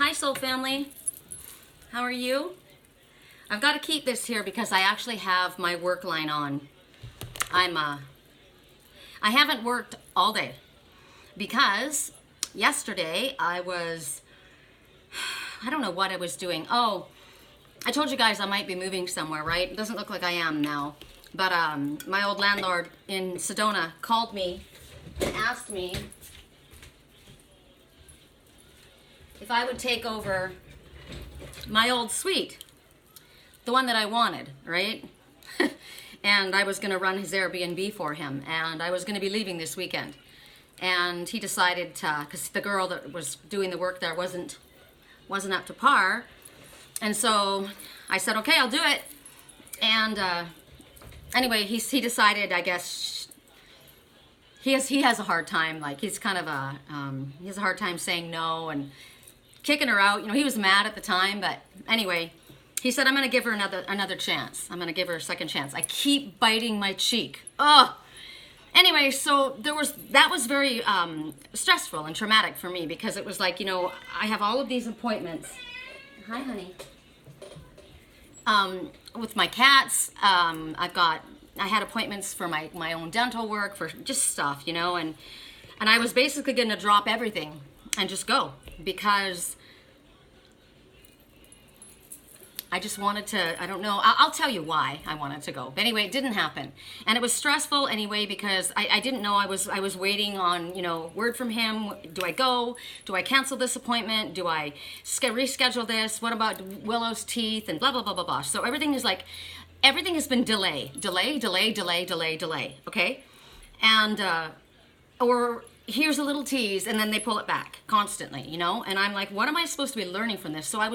Hi, soul family. How are you? I've got to keep this here because I actually have my work line on. I haven't worked all day because yesterday I don't know what I was doing. Oh, I told you guys I might be moving somewhere, right? It doesn't look like I am now. But my old landlord in Sedona called me and asked me if I would take over my old suite, the one that I wanted, right? And I was going to run his Airbnb for him, and I was going to be leaving this weekend. And he decided to, because the girl that was doing the work there wasn't up to par, and so I said, okay, I'll do it. And anyway, he decided, I guess, he has a hard time, like he's kind of he has a hard time saying no and kicking her out. You know, he was mad at the time, but anyway, he said, I'm going to give her another chance. I'm going to give her a second chance. I keep biting my cheek. Ugh. Anyway, so that was very stressful and traumatic for me because it was like, you know, I have all of these appointments. Hi, honey. With my cats, I had appointments for my own dental work, for just stuff, you know, and I was basically going to drop everything and just go because I just wanted to, I don't know, I'll tell you why I wanted to go. But anyway, it didn't happen. And it was stressful anyway because I didn't know, I was waiting on, you know, word from him. Do I go? Do I cancel this appointment? Do I reschedule this? What about Willow's teeth? And blah, blah, blah, blah, blah. So everything has been delay, okay? And, or here's a little tease, and then they pull it back constantly, you know? And I'm like, what am I supposed to be learning from this? So I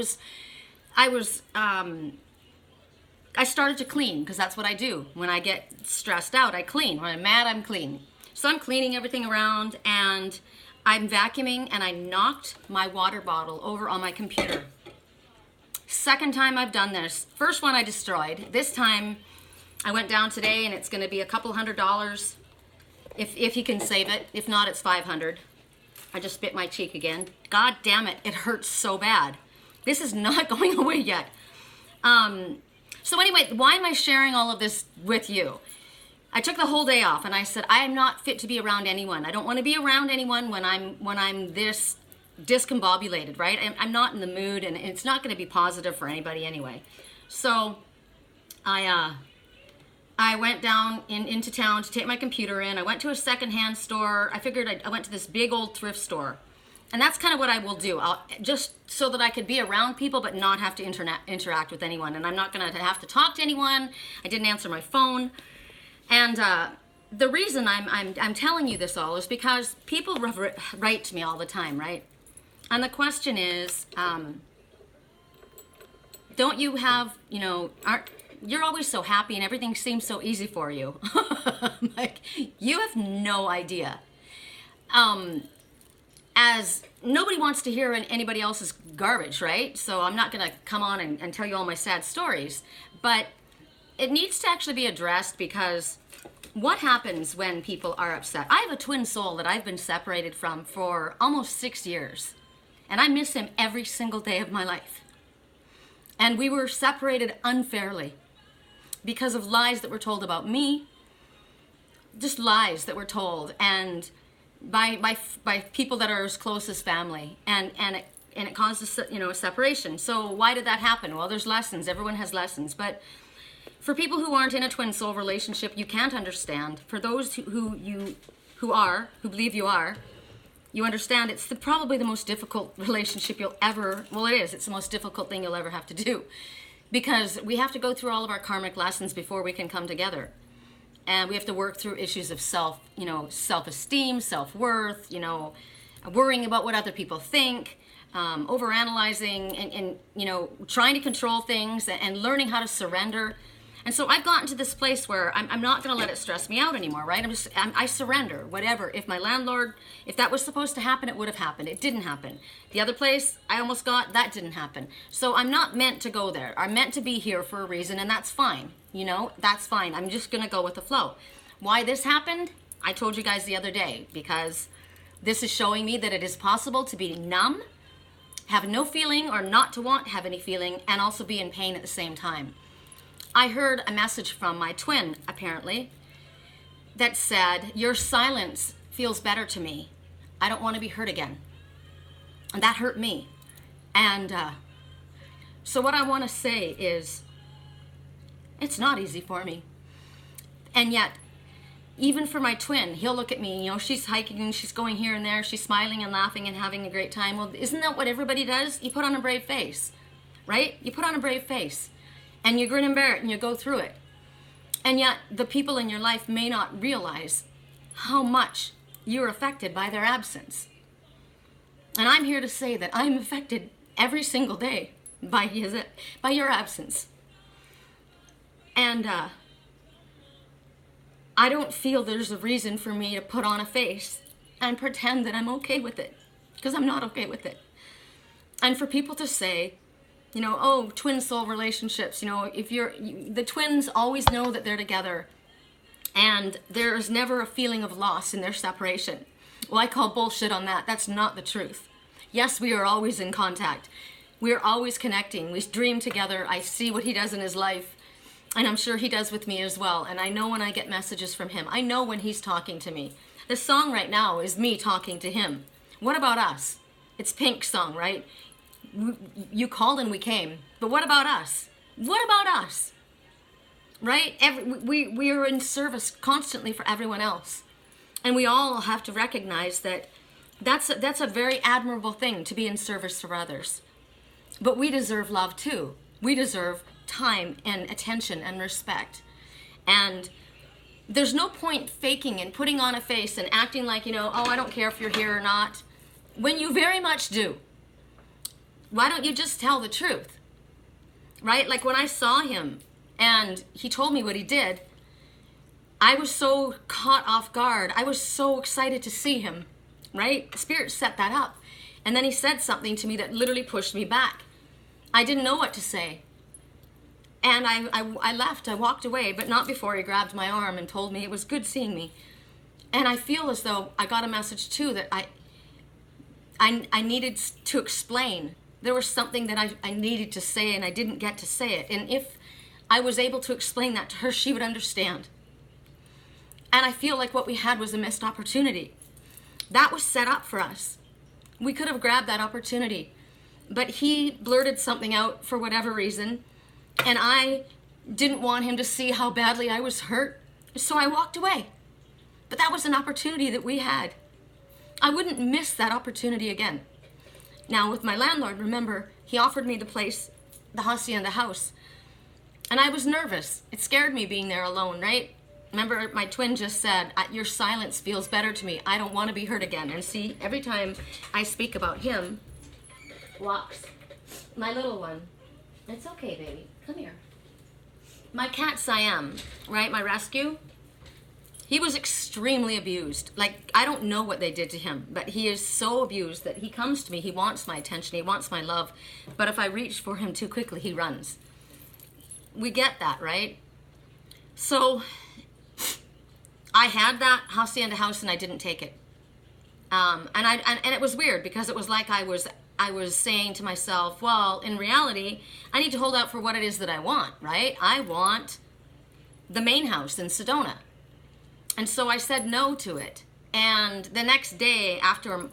started to clean because that's what I do. When I get stressed out, I clean. When I'm mad, I'm clean. So I'm cleaning everything around and I'm vacuuming, and I knocked my water bottle over on my computer. Second time I've done this. First one I destroyed. This time I went down today and it's going to be a couple $100 if he can save it. If not, it's $500. I just bit my cheek again. God damn it. It hurts so bad. This is not going away yet. So anyway, why am I sharing all of this with you? I took the whole day off and I said, I am not fit to be around anyone. I don't want to be around anyone when I'm this discombobulated, right? I'm not in the mood, and it's not going to be positive for anybody anyway. So I went down into town to take my computer in. I went to a secondhand store. I figured I went to this big old thrift store. And that's kind of what I will do. Just so that I could be around people but not have to interact with anyone. And I'm not going to have to talk to anyone. I didn't answer my phone. And the reason I'm telling you this all is because people write to me all the time, right? And the question is, don't you have, you know, you're always so happy and everything seems so easy for you. Like, you have no idea. As nobody wants to hear anybody else's garbage, right? So I'm not going to come on and tell you all my sad stories, but it needs to actually be addressed because what happens when people are upset? I have a twin soul that I've been separated from for almost 6 years, and I miss him every single day of my life. And we were separated unfairly because of lies that were told about me, just lies that were told, and by people that are as close as family, and it caused a separation. So why did that happen? Well, there's lessons. Everyone has lessons, but for people who aren't in a twin soul relationship, you can't understand. For those who believe you are, you understand. It's probably the most difficult relationship you'll ever. Well, it is. It's the most difficult thing you'll ever have to do, because we have to go through all of our karmic lessons before we can come together. And we have to work through issues of self-esteem, self-worth, you know, worrying about what other people think, overanalyzing, and you know, trying to control things and learning how to surrender. And so I've gotten to this place where I'm not going to let it stress me out anymore, right? I surrender, whatever. If my landlord, if that was supposed to happen, it would have happened. It didn't happen. The other place I almost got, that didn't happen. So I'm not meant to go there. I'm meant to be here for a reason, and that's fine. You know, that's fine. I'm just going to go with the flow. Why this happened, I told you guys the other day, because this is showing me that it is possible to be numb have no feeling or not to want to have any feeling and also be in pain at the same time. I heard a message from my twin, apparently, that said, your silence feels better to me. I don't want to be hurt again. And that hurt me. And so what I want to say is, it's not easy for me. And yet, even for my twin, he'll look at me, she's hiking and she's going here and there, she's smiling and laughing and having a great time. Well, isn't that what everybody does? You put on a brave face, right? You put on a brave face and you grin and bear it and you go through it. And yet, the people in your life may not realize how much you're affected by their absence. And I'm here to say that I'm affected every single day by your absence. And I don't feel there's a reason for me to put on a face and pretend that I'm okay with it, because I'm not okay with it. And for people to say, oh, twin soul relationships, if the twins always know that they're together and there's never a feeling of loss in their separation. Well, I call bullshit on that. That's not the truth. Yes, we are always in contact. We are always connecting. We dream together. I see what he does in his life, and I'm sure he does with me as well. And I know when I get messages from him. I know when he's talking to me. The song right now is me talking to him. What about us? It's Pink's song, right? You called and we came. But what about us? What about us? Right? We are in service constantly for everyone else. And we all have to recognize that that's a very admirable thing, to be in service for others. But we deserve love too. We deserve time and attention and respect. And there's no point faking and putting on a face and acting like, oh, I don't care if you're here or not, when you very much do. Why don't you just tell the truth? Right? Like when I saw him and he told me what he did, I was so caught off guard. I was so excited to see him, right? Spirit set that up. And then he said something to me that literally pushed me back. I didn't know what to say. And I left, I walked away, but not before he grabbed my arm and told me it was good seeing me. And I feel as though I got a message too that I needed to explain. There was something that I needed to say and I didn't get to say it. And if I was able to explain that to her, she would understand. And I feel like what we had was a missed opportunity. That was set up for us. We could have grabbed that opportunity. But he blurted something out for whatever reason. And I didn't want him to see how badly I was hurt. So I walked away. But that was an opportunity that we had. I wouldn't miss that opportunity again. Now with my landlord, remember, he offered me the place, the hacienda house. And I was nervous. It scared me being there alone, right? Remember, my twin just said, your silence feels better to me. I don't want to be hurt again. And see, every time I speak about him, walks my little one. It's okay, baby. Come here. My cat Siam, right, my rescue, he was extremely abused. Like, I don't know what they did to him, but he is so abused that he comes to me. He wants my attention. He wants my love. But if I reach for him too quickly, he runs. We get that, right? So I had that hacienda house and I didn't take it. And it was weird because it was like I was saying to myself, well, in reality, I need to hold out for what it is that I want, right? I want the main house in Sedona. And so I said no to it. And the next day after,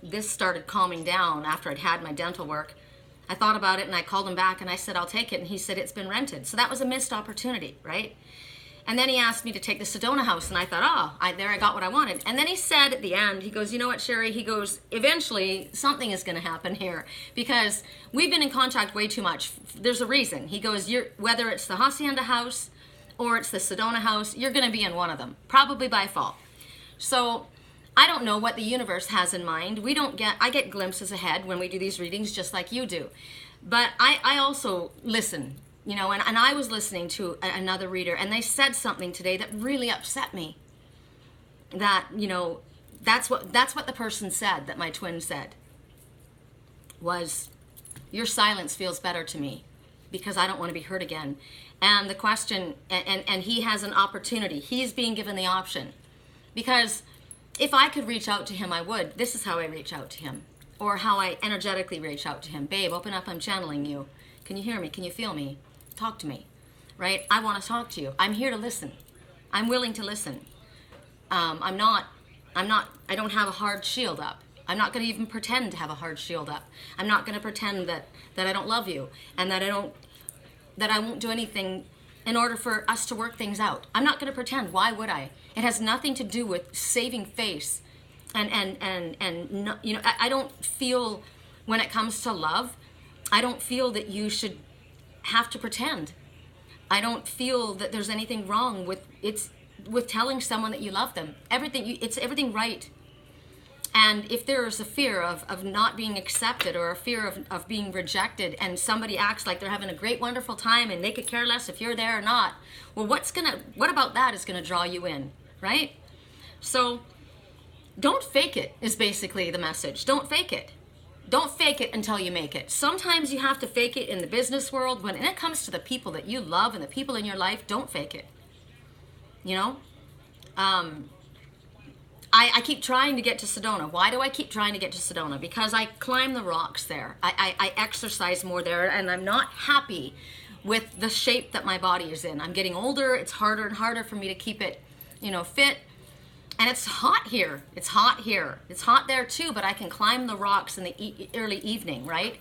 this started calming down, after I'd had my dental work, I thought about it and I called him back and I said, I'll take it. And he said, it's been rented. So that was a missed opportunity, right? And then he asked me to take the Sedona house and I thought, there I got what I wanted. And then he said at the end, he goes, you know what, Sherry? He goes, eventually something is going to happen here because we've been in contact way too much. There's a reason. He goes, whether it's the hacienda house or it's the Sedona house, you're going to be in one of them, probably by fall. So I don't know what the universe has in mind. I get glimpses ahead when we do these readings just like you do. But I also listen, and I was listening to another reader and they said something today that really upset me. That, that's what the person said, that my twin said, was, your silence feels better to me because I don't want to be hurt again. And the question, and he has an opportunity. He's being given the option. Because if I could reach out to him, I would. This is how I reach out to him. or how I energetically reach out to him. Babe, open up, I'm channeling you. Can you hear me? Can you feel me? Talk to me, right? I want to talk to you. I'm here to listen. I'm willing to listen. I don't have a hard shield up. I'm not going to even pretend to have a hard shield up. I'm not going to pretend that I don't love you and that I won't do anything in order for us to work things out. I'm not going to pretend. Why would I? It has nothing to do with saving face. And no, you know, I don't feel, when it comes to love, I don't feel that you should have to pretend. I don't feel that there's anything wrong with telling someone that you love them. It's everything right. And if there is a fear of not being accepted, or a fear of being rejected, and somebody acts like they're having a great, wonderful time and they could care less if you're there or not, well, what about that is gonna draw you in, right? So don't fake it is basically the message. Don't fake it. Don't fake it until you make it. Sometimes you have to fake it in the business world. When it comes to the people that you love and the people in your life, don't fake it. You know? I keep trying to get to Sedona. Why do I keep trying to get to Sedona? Because I climb the rocks there. I exercise more there, and I'm not happy with the shape that my body is in. I'm getting older. It's harder and harder for me to keep it, you know, fit. And it's hot here. It's hot here. It's hot there too, but I can climb the rocks in the early evening, right?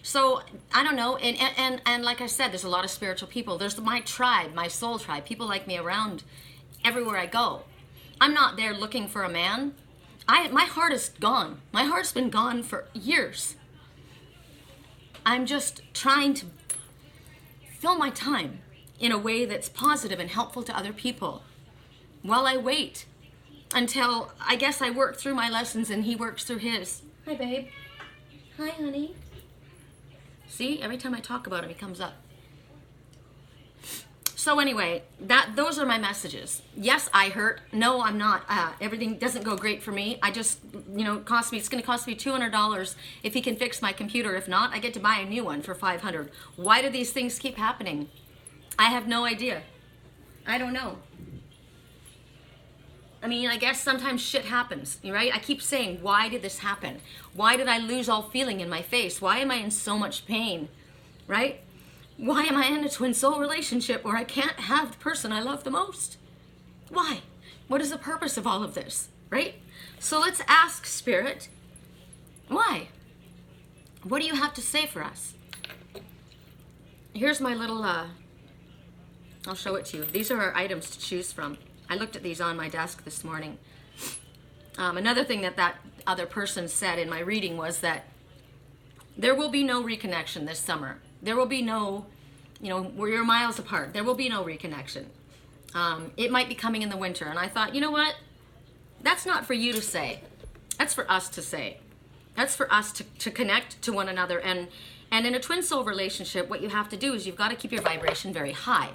So, I don't know. And like I said, there's a lot of spiritual people. There's my tribe, my soul tribe. People like me around everywhere I go. I'm not there looking for a man. My heart is gone. My heart's been gone for years. I'm just trying to fill my time in a way that's positive and helpful to other people while I wait until, I guess, I work through my lessons and he works through his. Hi, babe. Hi, honey. See, every time I talk about him, he comes up. So anyway, those are my messages. Yes, I hurt. No, I'm not. Everything doesn't go great for me. I just, you know, it's going to cost me $200 if he can fix my computer. If not, I get to buy a new one for $500. Why do these things keep happening? I have no idea. I don't know. I mean, I guess sometimes shit happens, right? I keep saying, why did this happen? Why did I lose all feeling in my face? Why am I in so much pain, right? Why am I in a twin soul relationship where I can't have the person I love the most? Why? What is the purpose of all of this, right? So let's ask Spirit, why? What do you have to say for us? Here's my little, I'll show it to you. These are our items to choose from. I looked at these on my desk this morning. Another thing that other person said in my reading was that there will be no reconnection this summer. There will be no, you know, we're miles apart. There will be no reconnection. It might be coming in the winter. And I thought, you know what? That's not for you to say. That's for us to say. That's for us to connect to one another. And in a twin soul relationship, what you have to do is you've got to keep your vibration very high,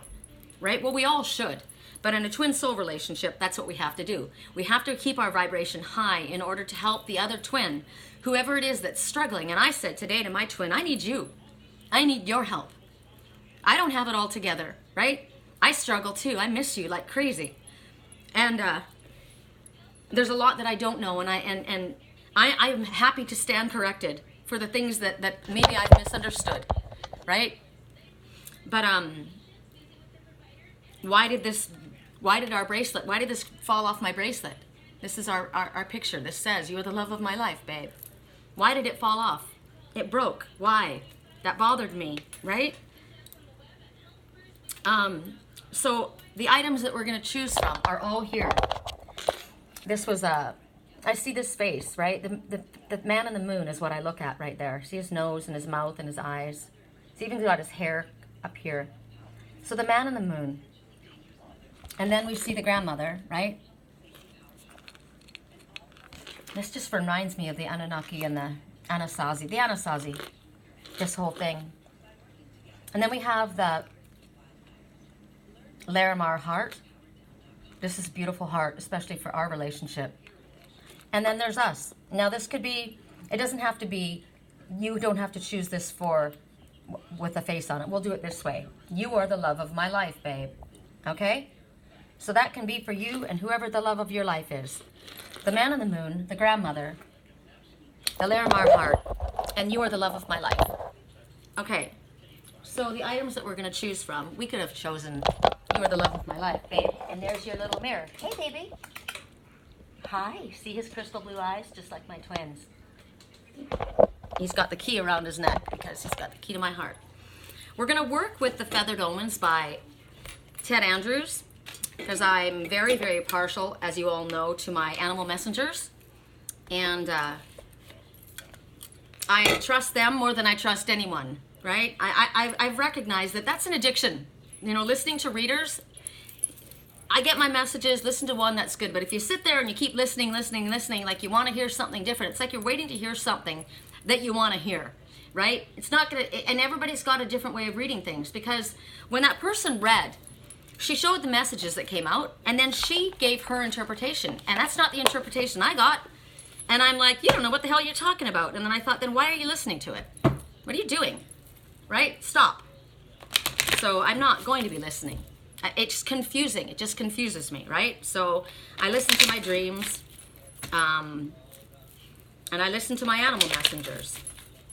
right? Well, we all should. But in a twin soul relationship, that's what we have to do. We have to keep our vibration high in order to help the other twin, whoever it is that's struggling. And I said today to my twin, I need you. I need your help. I don't have it all together, right? I struggle too. I miss you like crazy. And there's a lot that I don't know, and I'm happy to stand corrected for the things that maybe I've misunderstood, right? But why did this fall off my bracelet? This is our picture. This says, "You are the love of my life, babe." Why did it fall off? It broke. Why? That bothered me, right? So the items that we're going to choose from are all here. This was I see this face, right? The man in the moon is what I look at right there. See his nose and his mouth and his eyes. He's even got his hair up here. So the man in the moon. And then we see the grandmother, right? This just reminds me of the Anunnaki and the Anasazi. The Anasazi. This whole thing. And then we have the Larimar heart. This is a beautiful heart, especially for our relationship. And then there's us. Now this could be, it doesn't have to be, you don't have to choose this with a face on it. We'll do it this way. You are the love of my life, babe. Okay? So that can be for you and whoever the love of your life is. The man in the moon, the grandmother, The Larimar heart. And you are the love of my life. Okay. So the items that we're going to choose from, we could have chosen you are the love of my life, babe. And there's your little mirror. Hey, baby. Hi. See his crystal blue eyes? Just like my twins. He's got the key around his neck because he's got the key to my heart. We're going to work with the Feathered Omens by Ted Andrews because I'm very, very partial, as you all know, to my animal messengers. And I trust them more than I trust anyone, right? I've recognized that that's an addiction. You know, listening to readers, I get my messages, listen to one, that's good. But if you sit there and you keep listening, like you want to hear something different, it's like you're waiting to hear something that you want to hear, right? It's not going to, and everybody's got a different way of reading things, because when that person read, she showed the messages that came out, and then she gave her interpretation. And that's not the interpretation I got. And I'm like, you don't know what the hell you're talking about. And then I thought, then why are you listening to it? What are you doing? Right? Stop. So I'm not going to be listening. It's confusing. It just confuses me, right? So I listen to my dreams, and I listen to my animal messengers.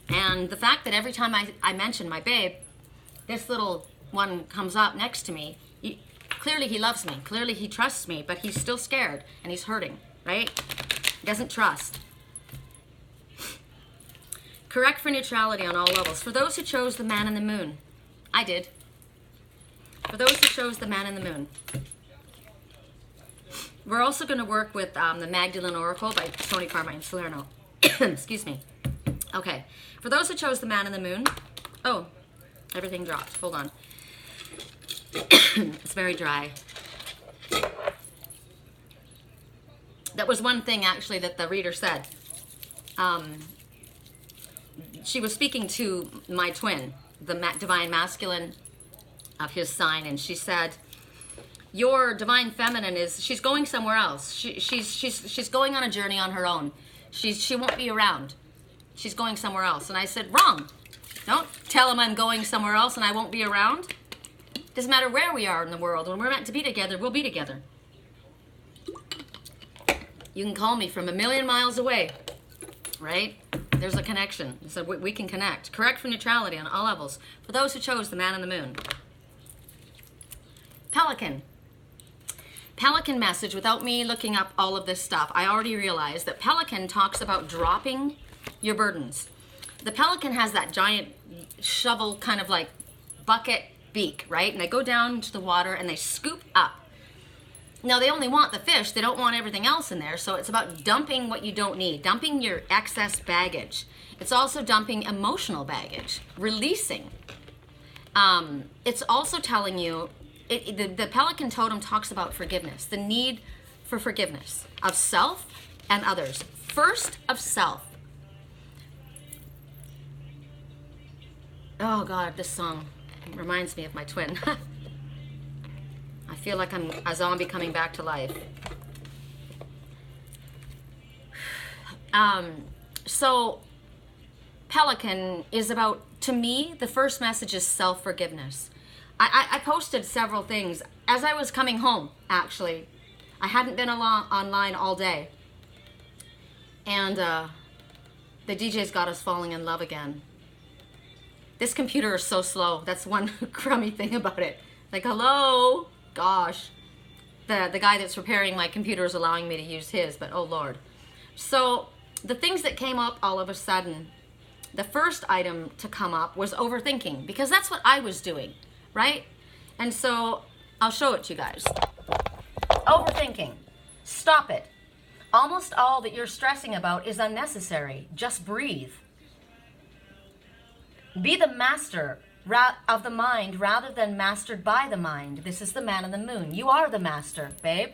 And the fact that every time I mention my babe, this little one comes up next to me, clearly he loves me. Clearly he trusts me, but he's still scared and he's hurting, right? He doesn't trust. Correct for neutrality on all levels. For those who chose the man in the moon, I did. For those who chose the man in the moon. We're also going to work with the Magdalene Oracle by Tony Carmine Salerno. Excuse me. Okay. For those who chose the man in the moon. Oh, everything dropped. Hold on. It's very dry. That was one thing, actually, that the reader said. She was speaking to my twin, the divine masculine of his sign, and she said, your divine feminine she's going somewhere else. She's going on a journey on her own. She won't be around. She's going somewhere else. And I said, wrong. Don't tell him I'm going somewhere else and I won't be around. Doesn't matter where we are in the world. When we're meant to be together, we'll be together. You can call me from a million miles away, right? There's a connection. So we can connect. Correct for neutrality on all levels. For those who chose the man in the moon. Pelican. Pelican message, without me looking up all of this stuff, I already realized that Pelican talks about dropping your burdens. The pelican has that giant shovel kind of like bucket beak, right? And they go down into the water and they scoop up. Now they only want the fish, they don't want everything else in there, so it's about dumping what you don't need, dumping your excess baggage. It's also dumping emotional baggage, releasing. It's also telling you, the Pelican Totem talks about forgiveness, the need for forgiveness of self and others. First of self. Oh God, this song reminds me of my twin. I feel like I'm a zombie coming back to life. So Pelican is about, to me, the first message is self-forgiveness. I posted several things as I was coming home, actually. I hadn't been online all day. And the DJ's got us falling in love again. This computer is so slow. That's one crummy thing about it. Like, hello? Gosh. The guy that's repairing my computer is allowing me to use his, but oh Lord. So the things that came up all of a sudden, the first item to come up was overthinking, because that's what I was doing, right? And so I'll show it to you guys. Overthinking. Stop it. Almost all that you're stressing about is unnecessary. Just breathe. Be the master of the mind rather than mastered by the mind. This is the man in the moon. You are the master, babe.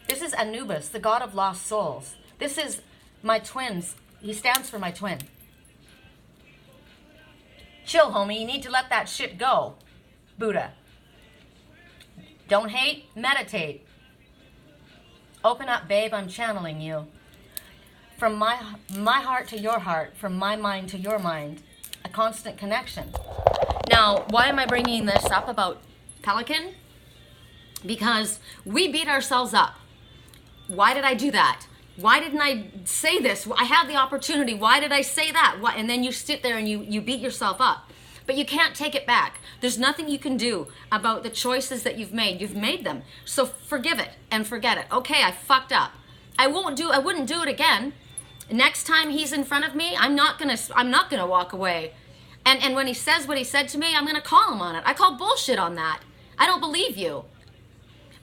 This is Anubis, the god of lost souls. This is my twins. He stands for my twin. Chill, homie. You need to let that shit go. Buddha. Don't hate, meditate. Open up, babe. I'm channeling you. From my heart to your heart, from my mind to your mind. A constant connection. Now, why am I bringing this up about Pelican? Because we beat ourselves up. Why did I do that? Why didn't I say this? I had the opportunity. Why did I say that? Why? And then you sit there and you beat yourself up. But you can't take it back. There's nothing you can do about the choices that you've made. You've made them. So forgive it and forget it. Okay, I fucked up. I wouldn't do it again. Next time he's in front of me, I'm not gonna walk away. And when he says what he said to me, I'm gonna call him on it. I call bullshit on that. I don't believe you.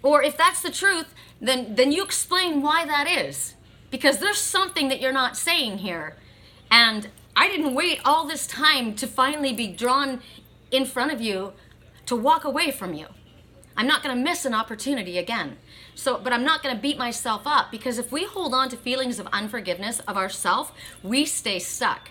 Or if that's the truth, then you explain why that is. Because there's something that you're not saying here. And I didn't wait all this time to finally be drawn in front of you to walk away from you. I'm not going to miss an opportunity again. But I'm not going to beat myself up, because if we hold on to feelings of unforgiveness of ourselves, we stay stuck.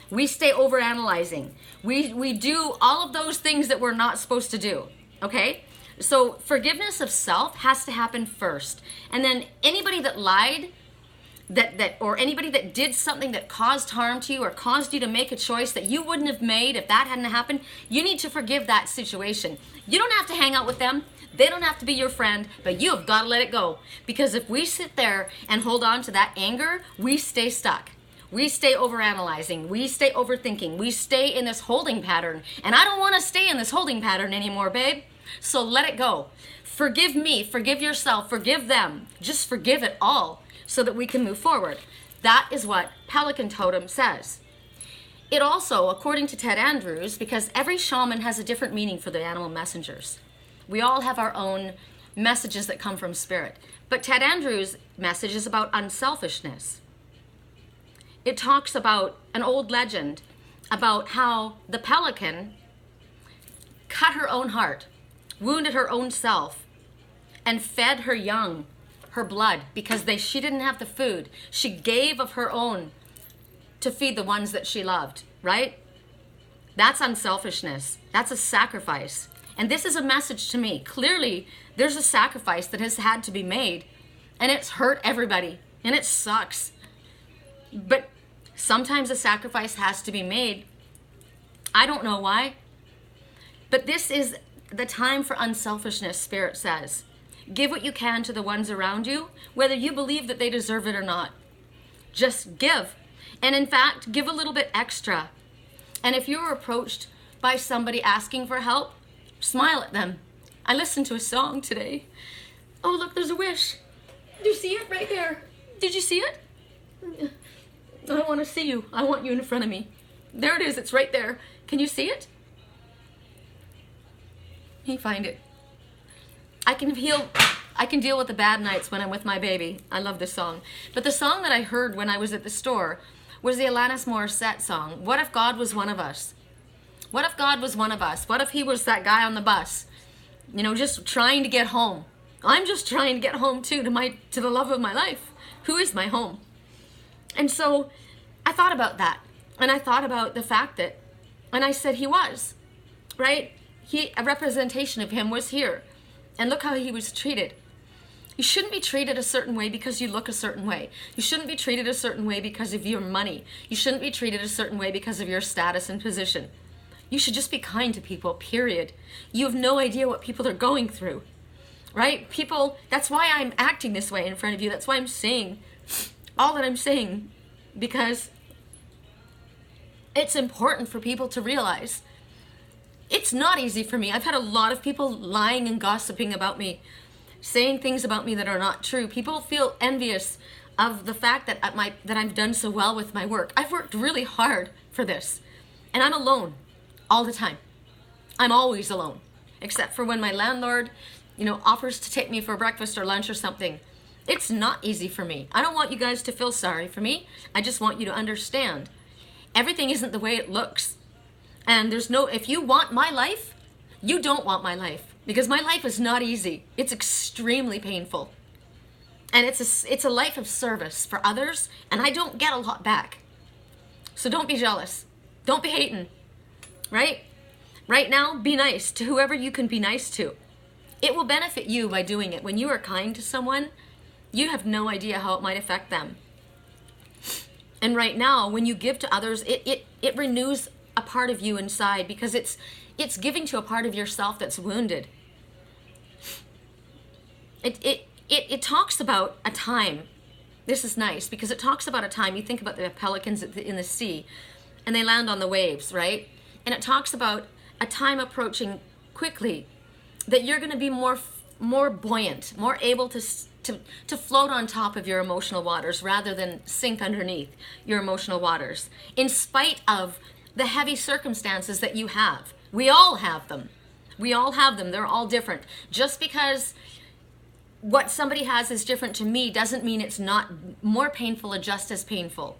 We stay overanalyzing. We do all of those things that we're not supposed to do. Okay? So forgiveness of self has to happen first. And then anybody that lied, or anybody that did something that caused harm to you or caused you to make a choice that you wouldn't have made if that hadn't happened, you need to forgive that situation. You don't have to hang out with them. They don't have to be your friend, but you have got to let it go. Because if we sit there and hold on to that anger, we stay stuck. We stay overanalyzing. We stay overthinking. We stay in this holding pattern. And I don't want to stay in this holding pattern anymore, babe. So let it go. Forgive me. Forgive yourself. Forgive them. Just forgive it all, so that we can move forward. That is what Pelican Totem says. It also, according to Ted Andrews, because every shaman has a different meaning for the animal messengers. We all have our own messages that come from spirit. But Ted Andrews' message is about unselfishness. It talks about an old legend about how the pelican cut her own heart, wounded her own self, and fed her young her blood because she didn't have the food. She gave of her own to feed the ones that she loved, right? That's unselfishness. That's a sacrifice. And this is a message to me. Clearly, there's a sacrifice that has had to be made, and it's hurt everybody, and it sucks. But sometimes a sacrifice has to be made. I don't know why, but this is the time for unselfishness, Spirit says. Give what you can to the ones around you, whether you believe that they deserve it or not. Just give. And in fact, give a little bit extra. And if you're approached by somebody asking for help, smile at them. I listened to a song today. Oh, look, there's a wish. Do you see it right there? Did you see it? I don't want to see you. I want you in front of me. There it is. It's right there. Can you see it? Can you find it? I can deal with the bad nights when I'm with my baby. I love this song. But the song that I heard when I was at the store was the Alanis Morissette song, What If God Was One of Us? What if God was one of us? What if he was that guy on the bus, just trying to get home? I'm just trying to get home too, to the love of my life, who is my home. And so I thought about that. And I thought about the fact that, and I said he was, right? A representation of him was here. And look how he was treated. You shouldn't be treated a certain way because you look a certain way. You shouldn't be treated a certain way because of your money. You shouldn't be treated a certain way because of your status and position. You should just be kind to people, period. You have no idea what people are going through, right? People, that's why I'm acting this way in front of you. That's why I'm saying all that I'm saying, because it's important for people to realize it's not easy for me. I've had a lot of people lying and gossiping about me, saying things about me that are not true. People feel envious of the fact that I've done so well with my work. I've worked really hard for this, and I'm alone all the time. I'm always alone, except for when my landlord, offers to take me for breakfast or lunch or something. It's not easy for me. I don't want you guys to feel sorry for me. I just want you to understand everything isn't the way it looks. And if you want my life, you don't want my life, because my life is not easy. It's extremely painful. And it's a life of service for others, and I don't get a lot back. So don't be jealous. Don't be hating, right? Right now, be nice to whoever you can be nice to. It will benefit you by doing it. When you are kind to someone, you have no idea how it might affect them. And right now, when you give to others, it renews a part of you inside, because it's giving to a part of yourself that's wounded. It talks about a time this is nice because it talks about a time, you think about the pelicans in the sea and they land on the waves, right? And it talks about a time approaching quickly that you're going to be more buoyant, more able to float on top of your emotional waters rather than sink underneath your emotional waters, in spite of the heavy circumstances that you have. We all have them. We all have them. They're all different. Just because what somebody has is different to me doesn't mean it's not more painful or just as painful,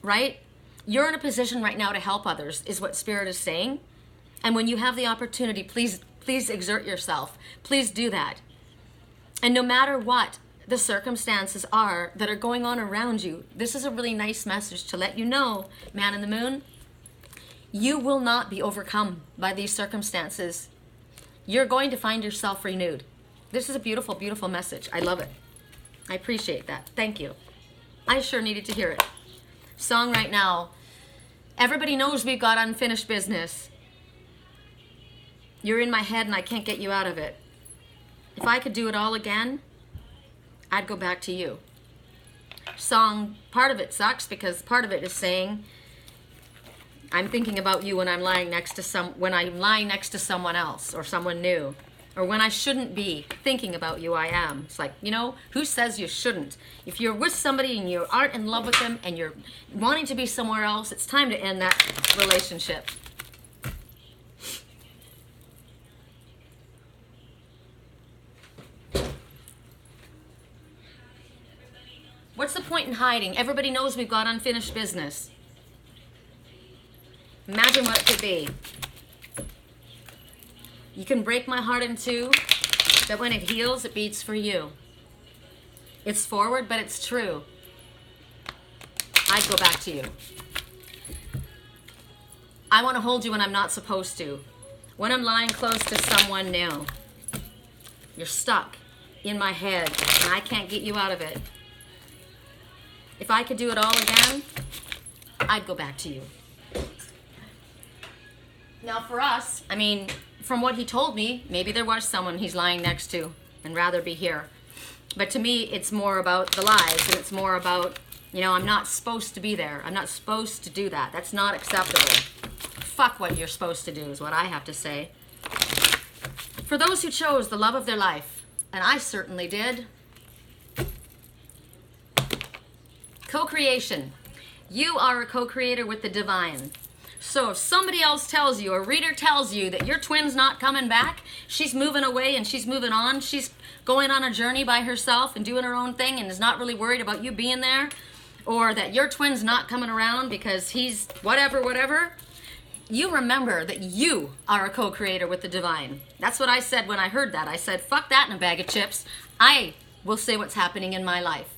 right? You're in a position right now to help others, is what Spirit is saying. And when you have the opportunity, please exert yourself. Please do that. And no matter what the circumstances are that are going on around you, this is a really nice message to let you know, man in the moon, you will not be overcome by these circumstances. You're going to find yourself renewed. This is a beautiful, beautiful message. I love it. I appreciate that. Thank you. I sure needed to hear it. Song right now. Everybody knows we've got unfinished business. You're in my head and I can't get you out of it. If I could do it all again, I'd go back to you. Song, part of it sucks because part of it is saying, I'm thinking about you when I'm lying next to someone else or someone new, or when I shouldn't be thinking about you, I am. It's like, you know, who says you shouldn't? If you're with somebody and you aren't in love with them and you're wanting to be somewhere else, it's time to end that relationship. What's the point in hiding? Everybody knows we've got unfinished business. Imagine what it could be. You can break my heart in two, but when it heals, it beats for you. It's forward, but it's true. I'd go back to you. I want to hold you when I'm not supposed to. When I'm lying close to someone new. You're stuck in my head, and I can't get you out of it. If I could do it all again, I'd go back to you. Now for us, I mean, from what he told me, maybe there was someone he's lying next to and rather be here. But to me, it's more about the lies, and it's more about, you know, I'm not supposed to be there. I'm not supposed to do that. That's not acceptable. Fuck what you're supposed to do is what I have to say. For those who chose the love of their life, and I certainly did. Co-creation. You are a co-creator with the divine. So if somebody else tells you, a reader tells you that your twin's not coming back, she's moving away and she's moving on, she's going on a journey by herself and doing her own thing and is not really worried about you being there, or that your twin's not coming around because he's whatever, you remember that you are a co-creator with the divine. That's what I said when I heard that. I said, fuck that in a bag of chips. I will say what's happening in my life,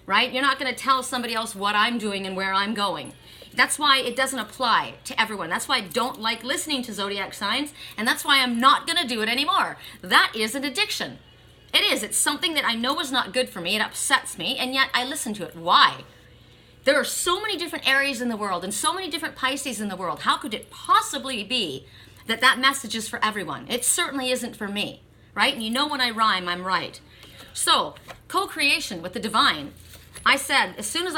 right? You're not going to tell somebody else what I'm doing and where I'm going. That's why it doesn't apply to everyone. That's why I don't like listening to zodiac signs, and that's why I'm not going to do it anymore. That is an addiction. It is. It's something that I know is not good for me. It upsets me, and yet I listen to it. Why? There are so many different Aries in the world and so many different Pisces in the world. How could it possibly be that that message is for everyone? It certainly isn't for me, right? And you know when I rhyme, I'm right. So, co-creation with the divine. I said, as soon as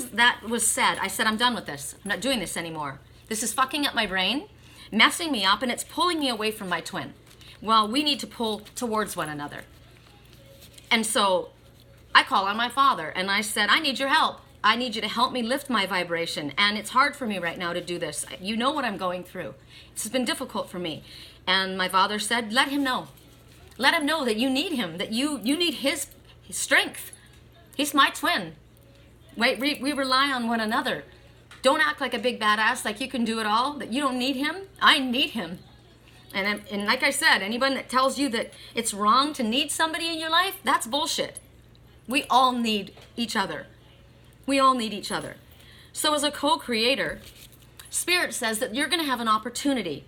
that was said, I said, I'm done with this. I'm not doing this anymore. This is fucking up my brain, messing me up, and it's pulling me away from my twin. Well, we need to pull towards one another. And so I call on my father, and I said, I need your help. I need you to help me lift my vibration, and it's hard for me right now to do this. You know what I'm going through. It's been difficult for me. And my father said, let him know. Let him know that you need him, that you need his strength. He's my twin. Wait, we rely on one another. Don't act like a big badass, like you can do it all, that you don't need him. I need him. And like I said, anyone that tells you that it's wrong to need somebody in your life, that's bullshit. We all need each other. We all need each other. So as a co-creator, Spirit says that you're going to have an opportunity.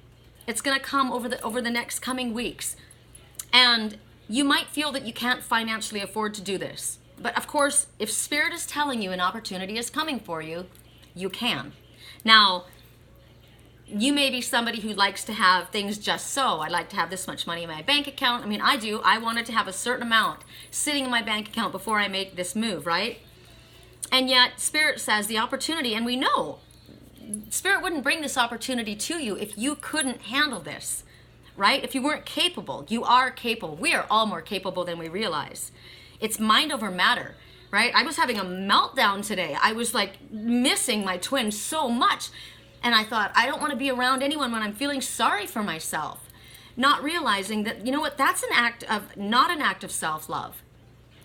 It's going to come over the next coming weeks. And you might feel that you can't financially afford to do this. But of course, if Spirit is telling you an opportunity is coming for you, you can. Now, You may be somebody who likes to have things just so. I like to have this much money in my bank account. I mean, I do. I wanted to have a certain amount sitting in my bank account before I make this move, right? And yet Spirit says the opportunity, and we know Spirit wouldn't bring this opportunity to you if you couldn't handle this, right? If you weren't capable. You are capable. We are all more capable than we realize. It's mind over matter, right? I was having a meltdown today. I was like missing my twin so much. And I thought, I don't want to be around anyone when I'm feeling sorry for myself. Not realizing that, you know what, that's not an act of self-love.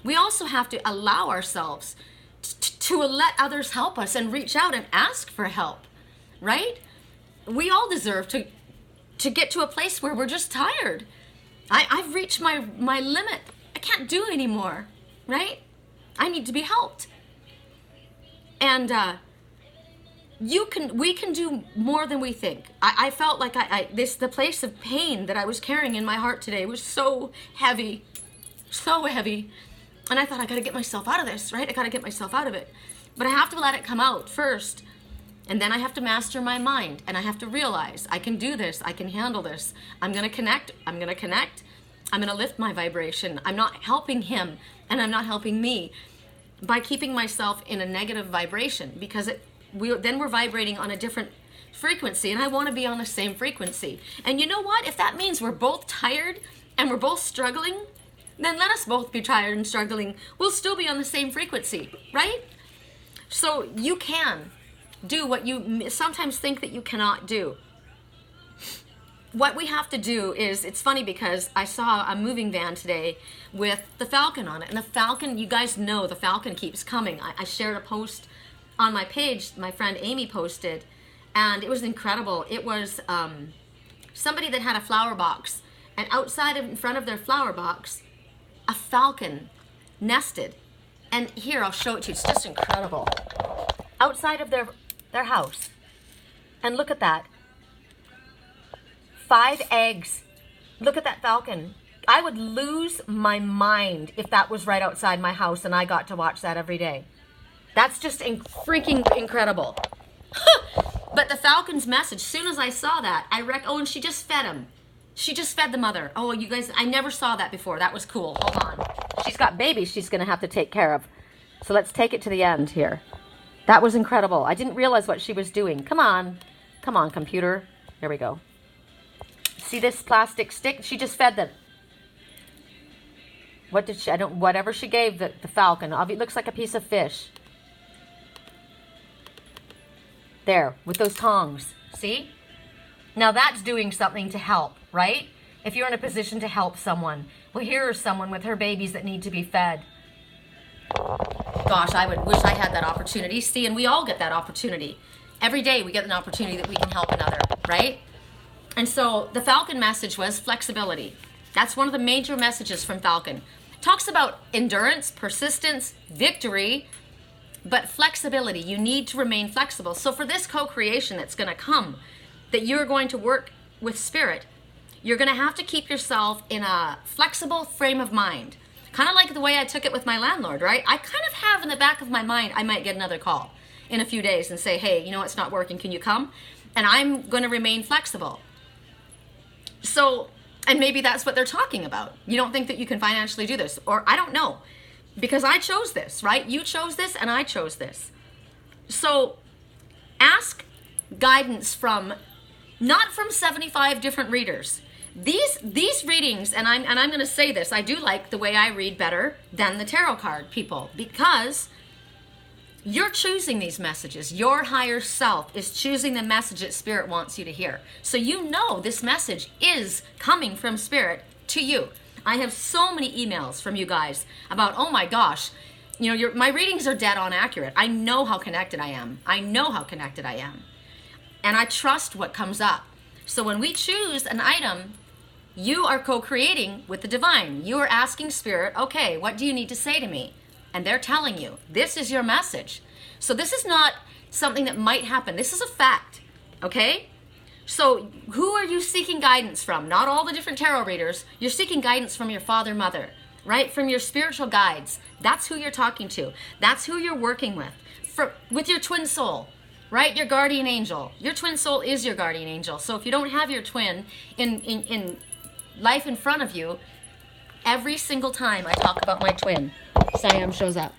We also have to allow ourselves to let others help us and reach out and ask for help, right? We all deserve to get to a place where we're just tired. I've reached my limit. I can't do anymore, right? I need to be helped. And we can do more than we think. I felt like the place of pain that I was carrying in my heart today was so heavy, so heavy. And I thought, I gotta get myself out of this, right? I gotta get myself out of it. But I have to let it come out first. And then I have to master my mind. And I have to realize I can do this. I can handle this. I'm gonna connect. I'm gonna lift my vibration. I'm not helping him and I'm not helping me by keeping myself in a negative vibration, because then we're vibrating on a different frequency, and I want to be on the same frequency. And you know what? If that means we're both tired and we're both struggling, then let us both be tired and struggling. We'll still be on the same frequency, right? So you can do what you sometimes think that you cannot do. What we have to do is, it's funny because I saw a moving van today with the Falcon on it. And the Falcon, you guys know the Falcon keeps coming. I shared a post on my page, my friend Amy posted, and it was incredible. It was somebody that had a flower box, and outside in front of their flower box, a falcon nested. And here, I'll show it to you. It's just incredible. Outside of their house. And look at that. 5 eggs. Look at that falcon. I would lose my mind if that was right outside my house and I got to watch that every day. That's just freaking incredible. But the falcon's message, soon as I saw that, oh, and she just fed him. She just fed the mother. Oh, you guys, I never saw that before. That was cool. Hold on. She's got babies she's going to have to take care of. So let's take it to the end here. That was incredible. I didn't realize what she was doing. Come on. Come on, computer. There we go. See this plastic stick? She just fed them. What did she, whatever she gave the falcon. It looks like a piece of fish. There, with those tongs. See? Now that's doing something to help, right? If you're in a position to help someone. Well, here is someone with her babies that need to be fed. Gosh, I would wish I had that opportunity. See, and we all get that opportunity. Every day we get an opportunity that we can help another, right? And so the Falcon message was flexibility. That's one of the major messages from Falcon. Talks about endurance, persistence, victory, but flexibility. You need to remain flexible. So for this co-creation that's going to come, that you're going to work with Spirit, you're going to have to keep yourself in a flexible frame of mind. Kind of like the way I took it with my landlord, right? I kind of have in the back of my mind, I might get another call in a few days and say, hey, you know, it's not working. Can you come? And I'm going to remain flexible. So, and maybe that's what they're talking about. You don't think that you can financially do this, or I don't know, because I chose this, right? You chose this and I chose this. So ask guidance from, not from 75 different readers. These readings, and I'm going to say this, I do like the way I read better than the tarot card people, because you're choosing these messages. Your higher self is choosing the message that Spirit wants you to hear. So you know this message is coming from Spirit to you. I have so many emails from you guys about, oh my gosh, you know, my readings are dead on accurate. I know how connected I am. I know how connected I am. And I trust what comes up. So when we choose an item, you are co-creating with the divine. You are asking Spirit, okay, what do you need to say to me? And they're telling you, this is your message. So this is not something that might happen. This is a fact, okay? So who are you seeking guidance from? Not all the different tarot readers. You're seeking guidance from your father, mother, right? From your spiritual guides. That's who you're talking to. That's who you're working with your twin soul, right? right? Your guardian angel. Your twin soul is your guardian angel. So if you don't have your twin in life in front of you, every single time I talk about my twin, Siam shows up.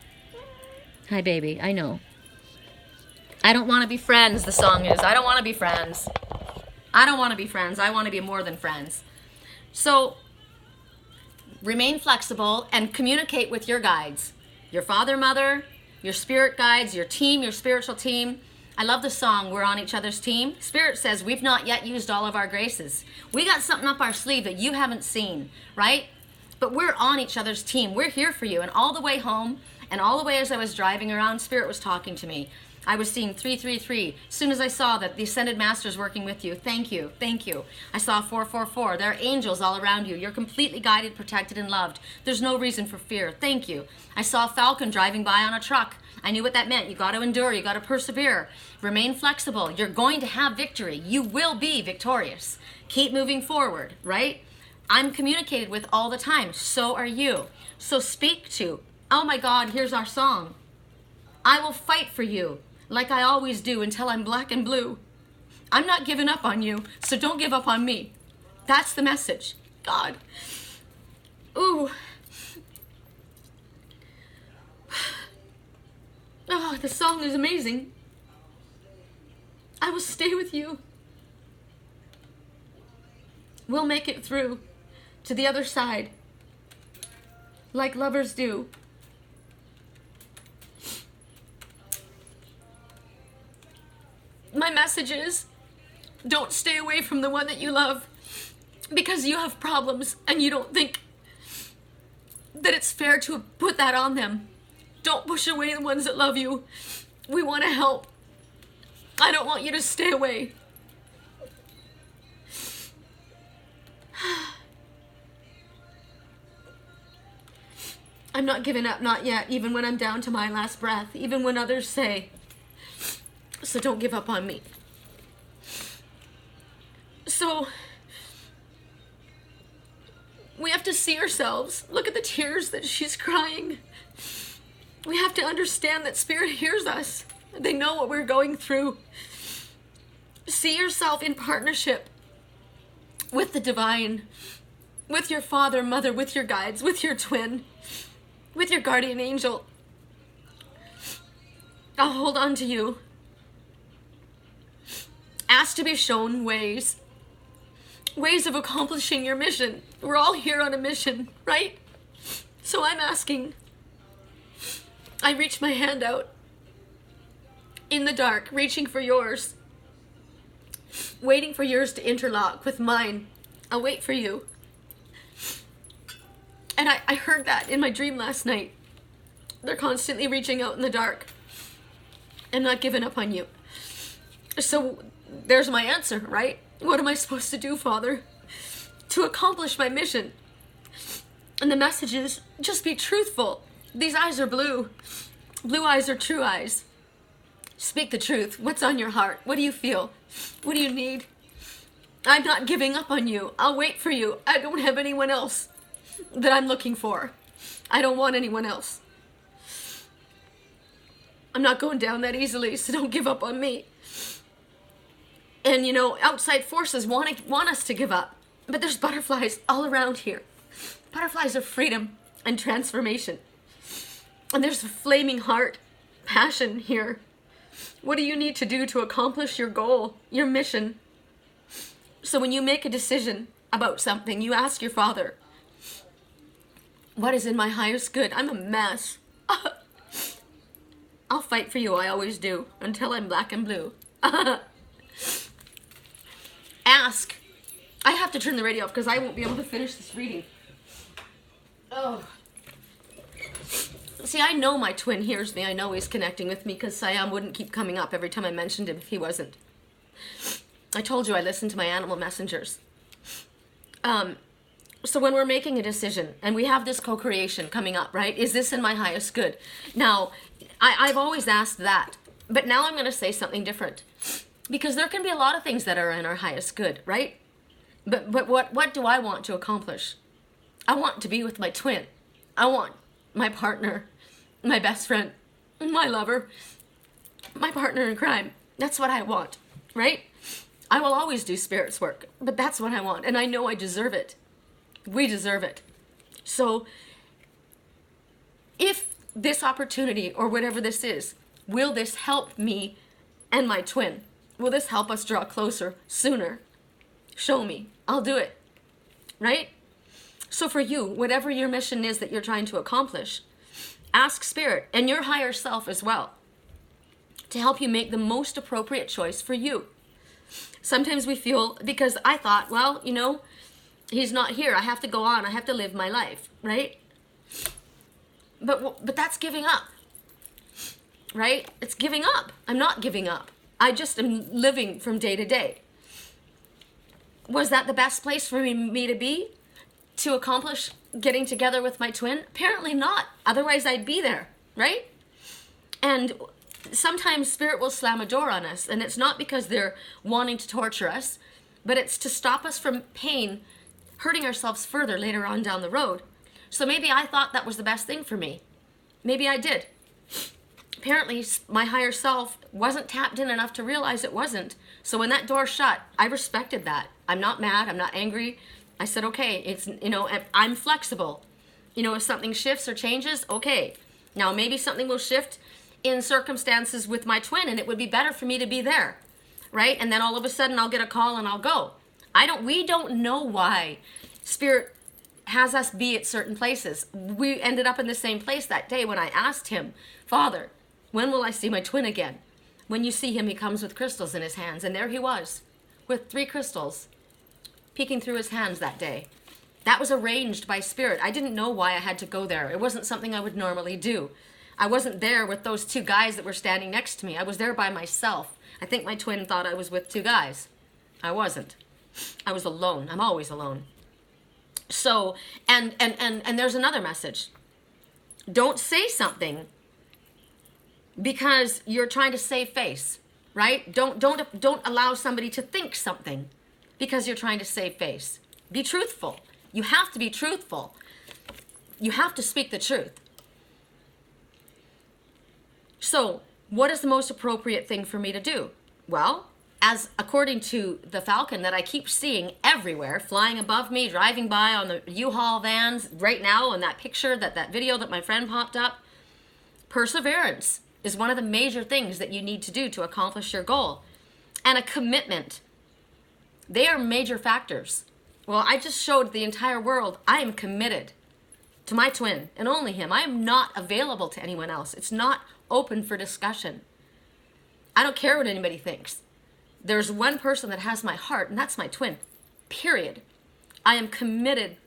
Hi, baby. I know. I don't want to be friends, the song is. I don't want to be friends. I don't want to be friends. I want to be more than friends. So remain flexible and communicate with your guides. Your father, mother, your spirit guides, your team, your spiritual team. I love the song, We're on Each Other's Team. Spirit says we've not yet used all of our graces. We got something up our sleeve that you haven't seen, right? But we're on each other's team. We're here for you. And all the way home and all the way as I was driving around, Spirit was talking to me. I was seeing 333. As soon as I saw that the Ascended Master is working with you, thank you, thank you. I saw 444. There are angels all around you. You're completely guided, protected, and loved. There's no reason for fear. Thank you. I saw a falcon driving by on a truck. I knew what that meant. You got to endure. You got to persevere. Remain flexible. You're going to have victory. You will be victorious. Keep moving forward, right? I'm communicated with all the time. So are you. So speak to, oh my God, here's our song. I will fight for you like I always do until I'm black and blue. I'm not giving up on you, so don't give up on me. That's the message. God. Ooh. Oh, the song is amazing. I will stay with you. We'll make it through to the other side, like lovers do. My message is, don't stay away from the one that you love because you have problems and you don't think that it's fair to put that on them. Don't push away the ones that love you. We want to help. I don't want you to stay away. I'm not giving up, not yet, even when I'm down to my last breath, even when others say, so don't give up on me. So, we have to see ourselves. Look at the tears that she's crying. We have to understand that Spirit hears us. They know what we're going through. See yourself in partnership with the divine, with your father, mother, with your guides, with your twin, with your guardian angel. I'll hold on to you. Ask to be shown ways of accomplishing your mission. We're all here on a mission, right? So I'm asking. I reach my hand out in the dark, reaching for yours, waiting for yours to interlock with mine. I'll wait for you. And I heard that in my dream last night. They're constantly reaching out in the dark. I'm not giving up on you. So there's my answer, right? What am I supposed to do, Father, to accomplish my mission? And the message is, just be truthful. These eyes are blue. Blue eyes are true eyes. Speak the truth. What's on your heart? What do you feel? What do you need? I'm not giving up on you. I'll wait for you. I don't have anyone else that I'm looking for. I don't want anyone else. I'm not going down that easily, so don't give up on me. And you know, outside forces want us to give up. But there's butterflies all around here. Butterflies of freedom and transformation. And there's a flaming heart, passion here. What do you need to do to accomplish your goal, your mission? So when you make a decision about something, you ask your Father, what is in my highest good? I'm a mess. I'll fight for you, I always do, until I'm black and blue. Ask. I have to turn the radio off because I won't be able to finish this reading. Oh. See, I know my twin hears me. I know he's connecting with me because Siam wouldn't keep coming up every time I mentioned him if he wasn't. I told you I listened to my animal messengers. So when we're making a decision and we have this co-creation coming up, right? Is this in my highest good? Now, I've always asked that, but now I'm going to say something different because there can be a lot of things that are in our highest good, right? But what do I want to accomplish? I want to be with my twin. I want my partner, my best friend, my lover, my partner in crime. That's what I want, right? I will always do Spirit's work, but that's what I want. And I know I deserve it. We deserve it. So if this opportunity or whatever this is, will this help me and my twin? Will this help us draw closer sooner? Show me. I'll do it. Right? So for you, whatever your mission is that you're trying to accomplish, ask Spirit and your higher self as well to help you make the most appropriate choice for you. Sometimes we feel, because I thought, well, you know, he's not here. I have to go on. I have to live my life, right? But that's giving up, right? It's giving up. I'm not giving up. I just am living from day to day. Was that the best place for me to be? To accomplish getting together with my twin? Apparently not. Otherwise I'd be there, right? And sometimes Spirit will slam a door on us, and it's not because they're wanting to torture us, but it's to stop us from pain, hurting ourselves further later on down the road. So maybe I thought that was the best thing for me. Maybe I did. Apparently my higher self wasn't tapped in enough to realize it wasn't. So when that door shut, I respected that. I'm not mad. I'm not angry. I said, okay, it's, you know, I'm flexible. You know, if something shifts or changes, okay. Now maybe something will shift in circumstances with my twin, and it would be better for me to be there, right? And then all of a sudden I'll get a call and I'll go. We don't know why Spirit has us be at certain places. We ended up in the same place that day when I asked him, Father, when will I see my twin again? When you see him, he comes with crystals in his hands. And there he was with 3 crystals peeking through his hands that day. That was arranged by Spirit. I didn't know why I had to go there. It wasn't something I would normally do. I wasn't there with those 2 guys that were standing next to me. I was there by myself. I think my twin thought I was with 2 guys. I wasn't. I was alone. I'm always alone. So, and there's another message. Don't say something because you're trying to save face, right? Don't allow somebody to think something because you're trying to save face. Be truthful. You have to be truthful. You have to speak the truth. So, what is the most appropriate thing for me to do? Well, as according to the Falcon that I keep seeing everywhere, flying above me, driving by on the U-Haul vans right now, on that picture, that video that my friend popped up, perseverance is one of the major things that you need to do to accomplish your goal. And a commitment. They are major factors. Well, I just showed the entire world I am committed to my twin and only him. I am not available to anyone else. It's not open for discussion. I don't care what anybody thinks. There's one person that has my heart, and that's my twin. Period. I am committed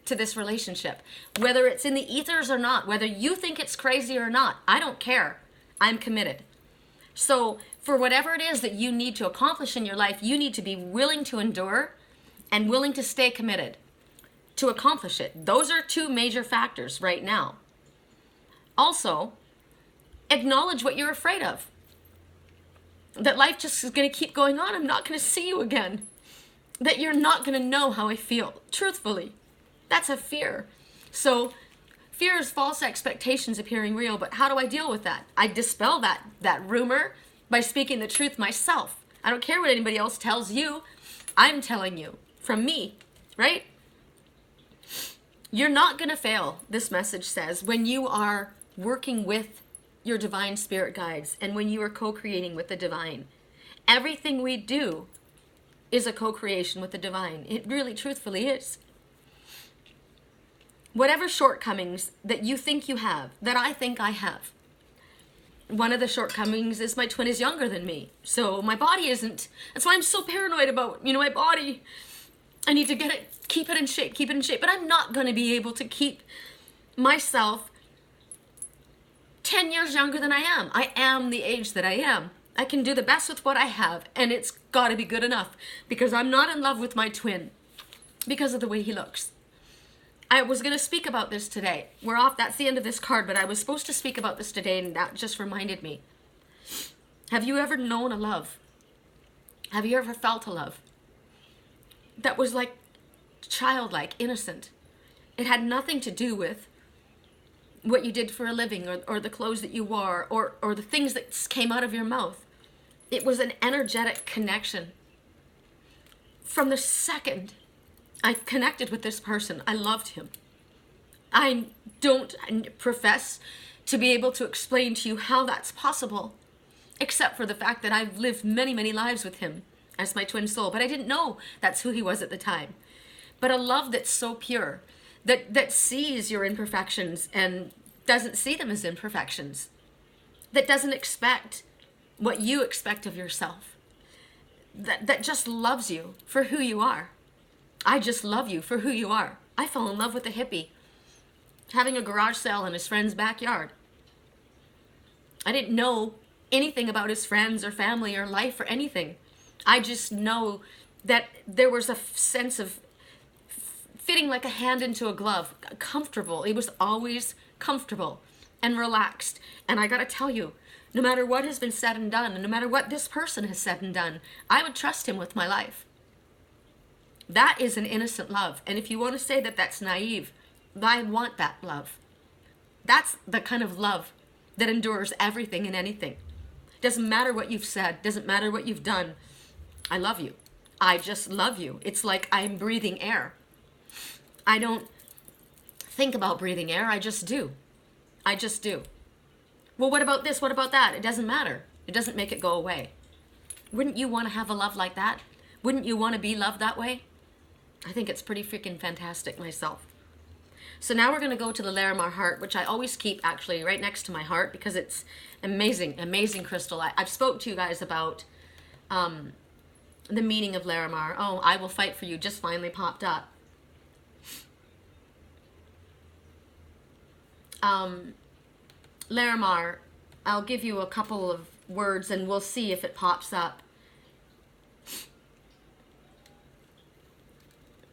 to this relationship. Whether it's in the ethers or not, whether you think it's crazy or not, I don't care. I'm committed. So for whatever it is that you need to accomplish in your life, you need to be willing to endure and willing to stay committed to accomplish it. Those are 2 major factors right now. Also, acknowledge what you're afraid of. That life just is going to keep going on. I'm not going to see you again. That you're not going to know how I feel. Truthfully. That's a fear. So fear is false expectations appearing real. But how do I deal with that? I dispel that rumor by speaking the truth myself. I don't care what anybody else tells you. I'm telling you from me, right? You're not going to fail, this message says, when you are working with your divine spirit guides and when you are co-creating with the divine. Everything we do is a co-creation with the divine. It really truthfully is. Whatever shortcomings that you think you have, that I think I have. One of the shortcomings is my twin is younger than me. So my body isn't, that's why I'm so paranoid about, my body. I need to keep it in shape. But I'm not going to be able to keep myself 10 years younger than I am. I am the age that I am. I can do the best with what I have, and it's got to be good enough because I'm not in love with my twin because of the way he looks. I was going to speak about this today. We're off. That's the end of this card, but I was supposed to speak about this today, and that just reminded me. Have you ever known a love? Have you ever felt a love that was like childlike, innocent? It had nothing to do with what you did for a living or the clothes that you wore or the things that came out of your mouth. It was an energetic connection. From the second I connected with this person, I loved him. I don't profess to be able to explain to you how that's possible, except for the fact that I've lived many, many lives with him as my twin soul, but I didn't know that's who he was at the time. But a love that's so pure, that sees your imperfections and doesn't see them as imperfections, that doesn't expect what you expect of yourself, that just loves you for who you are. I just love you for who you are. I fell in love with a hippie having a garage sale in his friend's backyard. I didn't know anything about his friends or family or life or anything. I just know that there was a sense of fitting like a hand into a glove, comfortable. He was always comfortable and relaxed. And I gotta tell you, no matter what has been said and done, and no matter what this person has said and done, I would trust him with my life. That is an innocent love. And if you want to say that that's naive, I want that love. That's the kind of love that endures everything and anything. Doesn't matter what you've said, doesn't matter what you've done. I love you. I just love you. It's like I'm breathing air. I don't think about breathing air, I just do. I just do. Well, what about this? What about that? It doesn't matter. It doesn't make it go away. Wouldn't you want to have a love like that? Wouldn't you want to be loved that way? I think it's pretty freaking fantastic myself. So now we're going to go to the Larimar heart, which I always keep actually right next to my heart because it's amazing, amazing crystal. I've spoke to you guys about the meaning of Larimar. Oh, I will fight for you just finally popped up. Larimar, I'll give you a couple of words and we'll see if it pops up.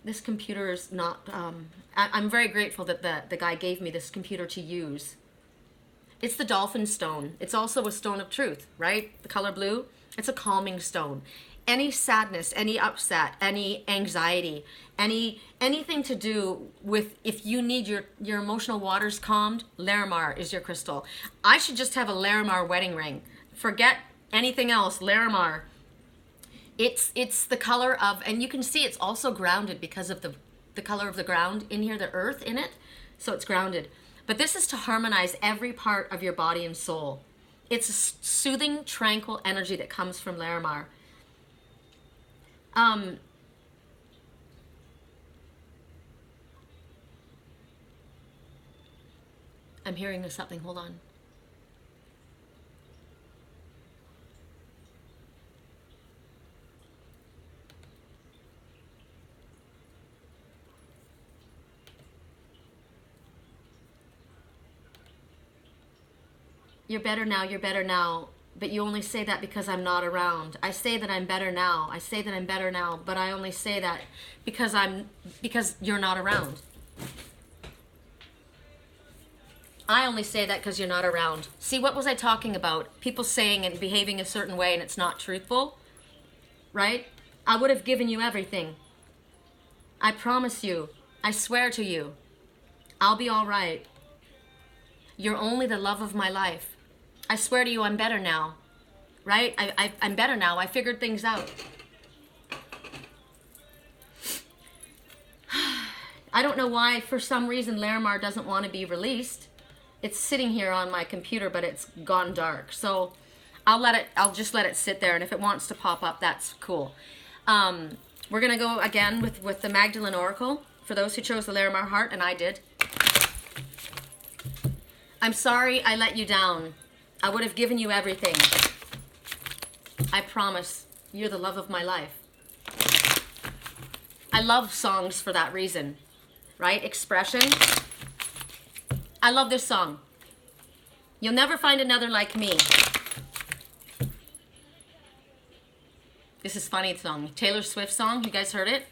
This computer is not, I'm very grateful that the guy gave me this computer to use. It's the dolphin stone. It's also a stone of truth, right? The color blue. It's a calming stone. Any sadness, any upset, any anxiety, anything to do with if you need your emotional waters calmed, Larimar is your crystal. I should just have a Larimar wedding ring. Forget anything else, Larimar. It's the color of, and you can see it's also grounded because of the color of the ground in here, the earth in it, so it's grounded. But this is to harmonize every part of your body and soul. It's a soothing, tranquil energy that comes from Larimar. I'm hearing something, hold on. You're better now, but you only say that because I'm not around. I say that I'm better now. I say that I'm better now, but I only say that because you're not around. I only say that because you're not around. See, what was I talking about? People saying and behaving a certain way and it's not truthful, right? I would have given you everything. I promise you. I swear to you. I'll be all right. You're only the love of my life. I swear to you, I'm better now, right? I'm better now. I figured things out. I don't know why, for some reason, Larimar doesn't want to be released. It's sitting here on my computer, but it's gone dark. So I'll just let it sit there, and if it wants to pop up, that's cool. We're going to go again with the Magdalene Oracle, for those who chose the Larimar heart, and I did. I'm sorry I let you down. I would have given you everything. I promise. You're the love of my life. I love songs for that reason, right? Expression. I love this song. You'll never find another like me. This is funny song. Taylor Swift song. You guys heard it?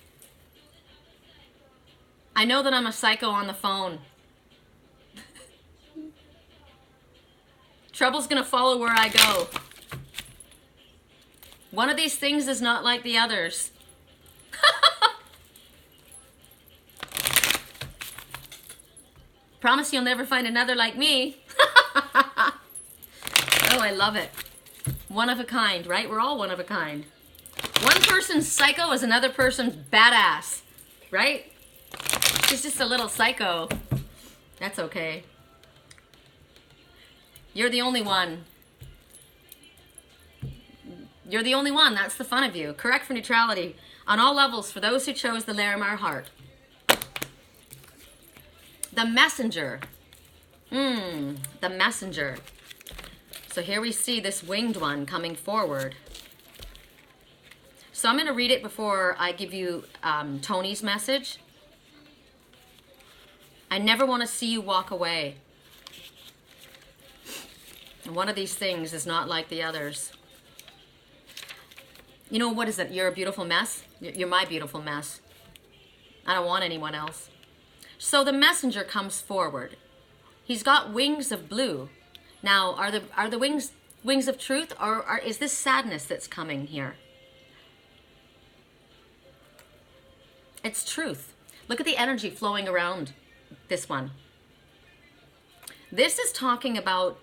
I know that I'm a psycho on the phone. Trouble's gonna follow where I go. One of these things is not like the others. Promise you'll never find another like me. Oh, I love it. One of a kind, right? We're all one of a kind. One person's psycho is another person's badass, right? She's just a little psycho. That's okay. You're the only one. You're the only one. That's the fun of you. Correct for neutrality on all levels for those who chose the Larimar heart. The messenger. The messenger. So here we see this winged one coming forward. So I'm going to read it before I give you Tony's message. I never want to see you walk away. One of these things is not like the others. You know, what is it? You're a beautiful mess? You're my beautiful mess. I don't want anyone else. So the messenger comes forward. He's got wings of blue. Now, are the wings of truth, or is this sadness that's coming here? It's truth. Look at the energy flowing around this one. This is talking about,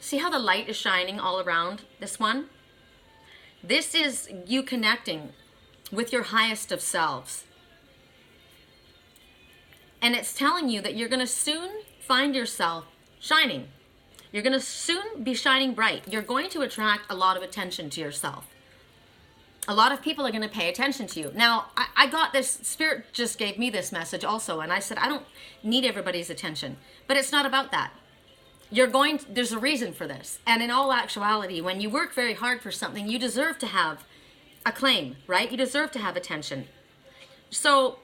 see how the light is shining all around this one? This is you connecting with your highest of selves. And it's telling you that you're going to soon find yourself shining. You're going to soon be shining bright. You're going to attract a lot of attention to yourself. A lot of people are going to pay attention to you. Now, I got this, Spirit just gave me this message also, and I said, I don't need everybody's attention. But it's not about that. There's a reason for this. And in all actuality, when you work very hard for something, you deserve to have acclaim, right? You deserve to have attention. So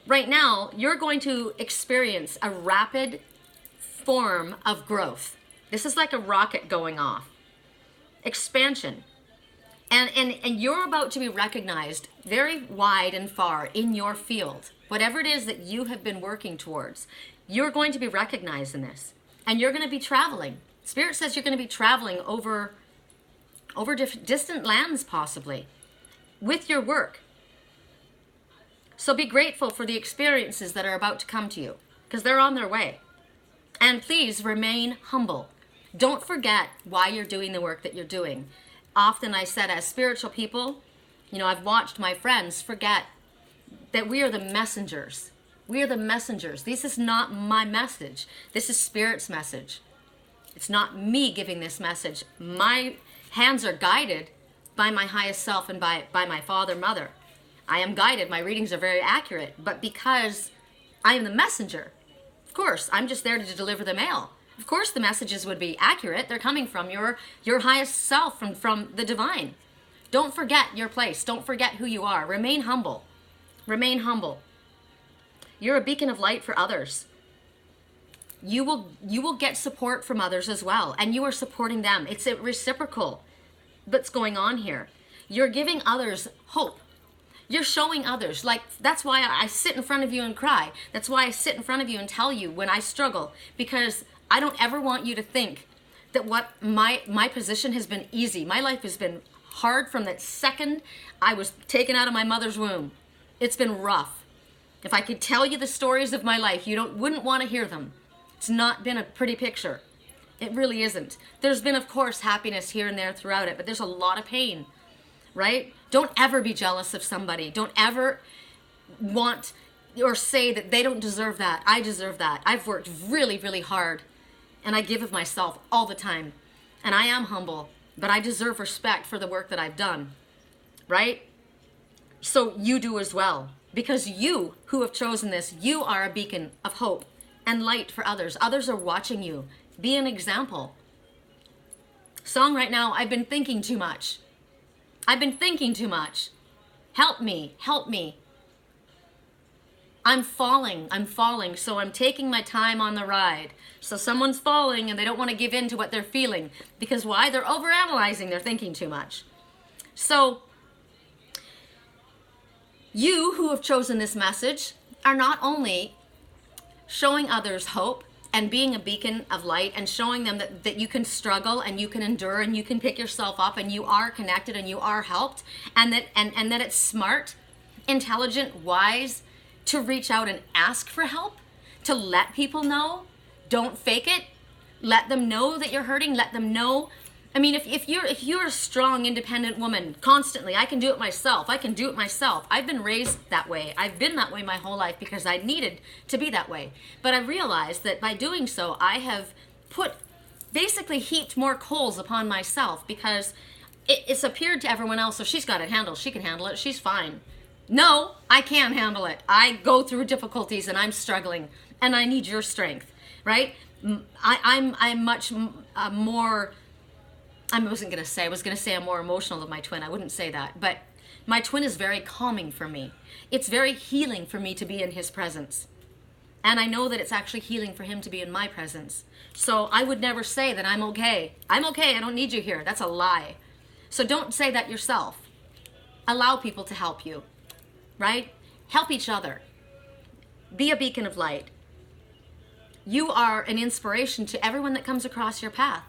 right now, you're going to experience a rapid form of growth. This is like a rocket going off. Expansion. And you're about to be recognized very wide and far in your field. Whatever it is that you have been working towards, you're going to be recognized in this. And you're going to be traveling. Spirit says you're going to be traveling over distant lands possibly with your work. So be grateful for the experiences that are about to come to you, because they're on their way. And please remain humble. Don't forget why you're doing the work that you're doing. Often I said, as spiritual people, you know, I've watched my friends forget that we are the messengers. We are the messengers. This is not my message. This is Spirit's message. It's not me giving this message. My hands are guided by my highest self and by my father, mother. I am guided. My readings are very accurate. But because I am the messenger, of course, I'm just there to deliver the mail. Of course, the messages would be accurate. They're coming from your highest self, from the divine. Don't forget your place. Don't forget who you are. Remain humble. Remain humble. You're a beacon of light for others. You will get support from others as well, and you are supporting them. It's a reciprocal that's going on here. You're giving others hope. You're showing others. Like, that's why I sit in front of you and cry. That's why I sit in front of you and tell you when I struggle, because I don't ever want you to think that what my position has been easy. My life has been hard from that second I was taken out of my mother's womb. It's been rough. If I could tell you the stories of my life, you wouldn't want to hear them. It's not been a pretty picture. It really isn't. There's been, of course, happiness here and there throughout it, but there's a lot of pain, right? Don't ever be jealous of somebody. Don't ever want or say that they don't deserve that. I deserve that. I've worked really, really hard, and I give of myself all the time. And I am humble, but I deserve respect for the work that I've done, right? So you do as well. Because you who have chosen this, you are a beacon of hope and light for others. Others are watching you. Be an example. Song right now, I've been thinking too much. I've been thinking too much. Help me, help me. I'm falling, so I'm taking my time on the ride. So someone's falling and they don't want to give in to what they're feeling. Because why? They're overanalyzing, they're thinking too much. So you who have chosen this message are not only showing others hope and being a beacon of light and showing them that you can struggle and you can endure and you can pick yourself up and you are connected and you are helped, and that it's smart, intelligent, wise to reach out and ask for help, to let people know. Don't fake it. Let them know that you're hurting. Let them know I mean, if you're a strong, independent woman, constantly, I can do it myself. I can do it myself. I've been raised that way. I've been that way my whole life because I needed to be that way. But I realized that by doing so, I have basically heaped more coals upon myself because it's appeared to everyone else, so she's got it handled. She can handle it. She's fine. No, I can't handle it. I go through difficulties and I'm struggling, and I need your strength, right? I'm much more. I was going to say I'm more emotional than my twin. I wouldn't say that. But my twin is very calming for me. It's very healing for me to be in his presence. And I know that it's actually healing for him to be in my presence. So I would never say that I'm okay. I'm okay. I don't need you here. That's a lie. So don't say that yourself. Allow people to help you, right? Help each other. Be a beacon of light. You are an inspiration to everyone that comes across your path.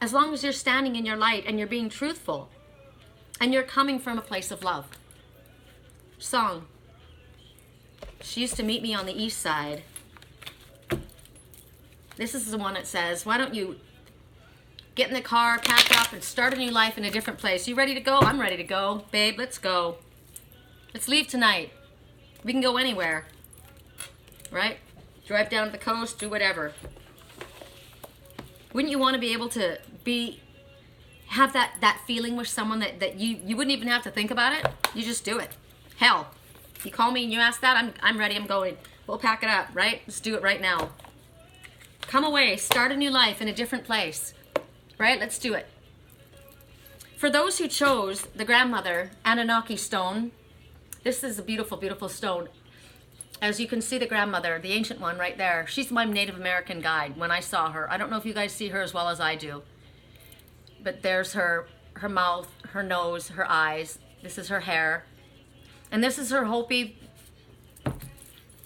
As long as you're standing in your light and you're being truthful and you're coming from a place of love. Song. She used to meet me on the east side. This is the one that says, why don't you get in the car, pack up, and start a new life in a different place. You ready to go? I'm ready to go. Babe, let's go. Let's leave tonight. We can go anywhere. Right? Drive down to the coast, do whatever. Wouldn't you want to be able to have that feeling with someone that you wouldn't even have to think about it? You just do it. Hell, you call me and you ask that, I'm ready, I'm going. We'll pack it up, right? Let's do it right now. Come away, start a new life in a different place, right? Let's do it. For those who chose the grandmother Anunnaki stone, this is a beautiful, beautiful stone. As you can see the grandmother, the ancient one right there, she's my Native American guide when I saw her. I don't know if you guys see her as well as I do. But there's her mouth, her nose, her eyes. This is her hair. And this is her Hopi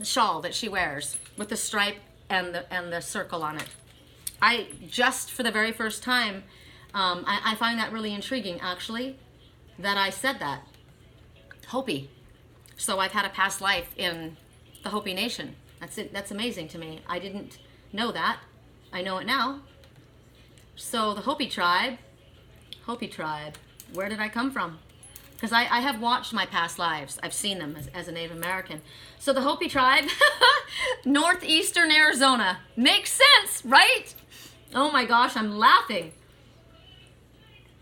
shawl that she wears with the stripe and the circle on it. I just, for the very first time, I find that really intriguing, actually, that I said that. Hopi. So I've had a past life in the Hopi Nation. That's it. That's amazing to me. I didn't know that. I know it now. So the Hopi tribe, where did I come from? Because I have watched my past lives. I've seen them as a Native American. So the Hopi tribe, northeastern Arizona. Makes sense, right? Oh my gosh, I'm laughing.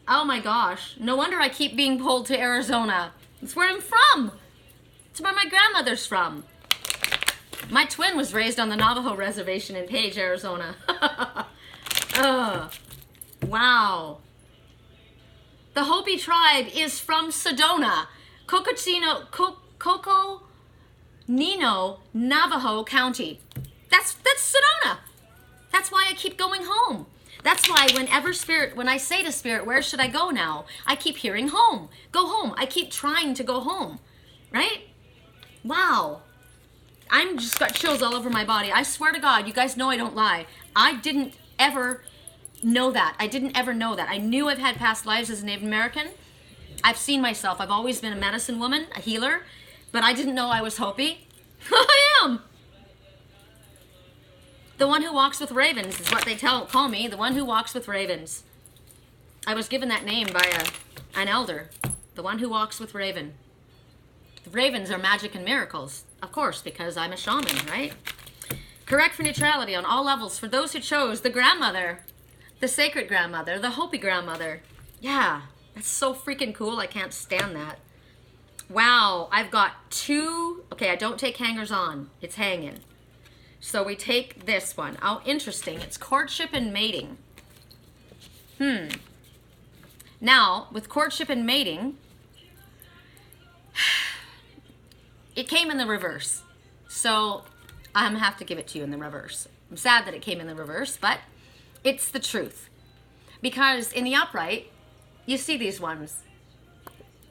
Oh my gosh. No wonder I keep being pulled to Arizona. It's where I'm from. It's where my grandmother's from. My twin was raised on the Navajo reservation in Page, Arizona. Wow. The Hopi tribe is from Sedona, Coconino, Navajo County. That's Sedona. That's why I keep going home. That's why when I say to Spirit, where should I go now? I keep hearing home. Go home. I keep trying to go home. Right? Wow. I'm just got chills all over my body. I swear to God, you guys know I don't lie. I didn't ever know that. I didn't ever know that. I knew I've had past lives as a Native American. I've seen myself. I've always been a medicine woman, a healer, but I didn't know I was Hopi. I am. The one who walks with ravens is what they call me, the one who walks with ravens. I was given that name by an elder, the one who walks with raven. The ravens are magic and miracles, of course, because I'm a shaman, right? Correct for neutrality on all levels for those who chose the grandmother, the sacred grandmother, the Hopi grandmother. Yeah, that's so freaking cool. I can't stand that. Wow, I've got two. Okay, I don't take hangers on. It's hanging. So we take this one. Oh, interesting. It's courtship and mating. Now, with courtship and mating, it came in the reverse. So I'm going to have to give it to you in the reverse. I'm sad that it came in the reverse, but it's the truth. Because in the upright, you see these ones.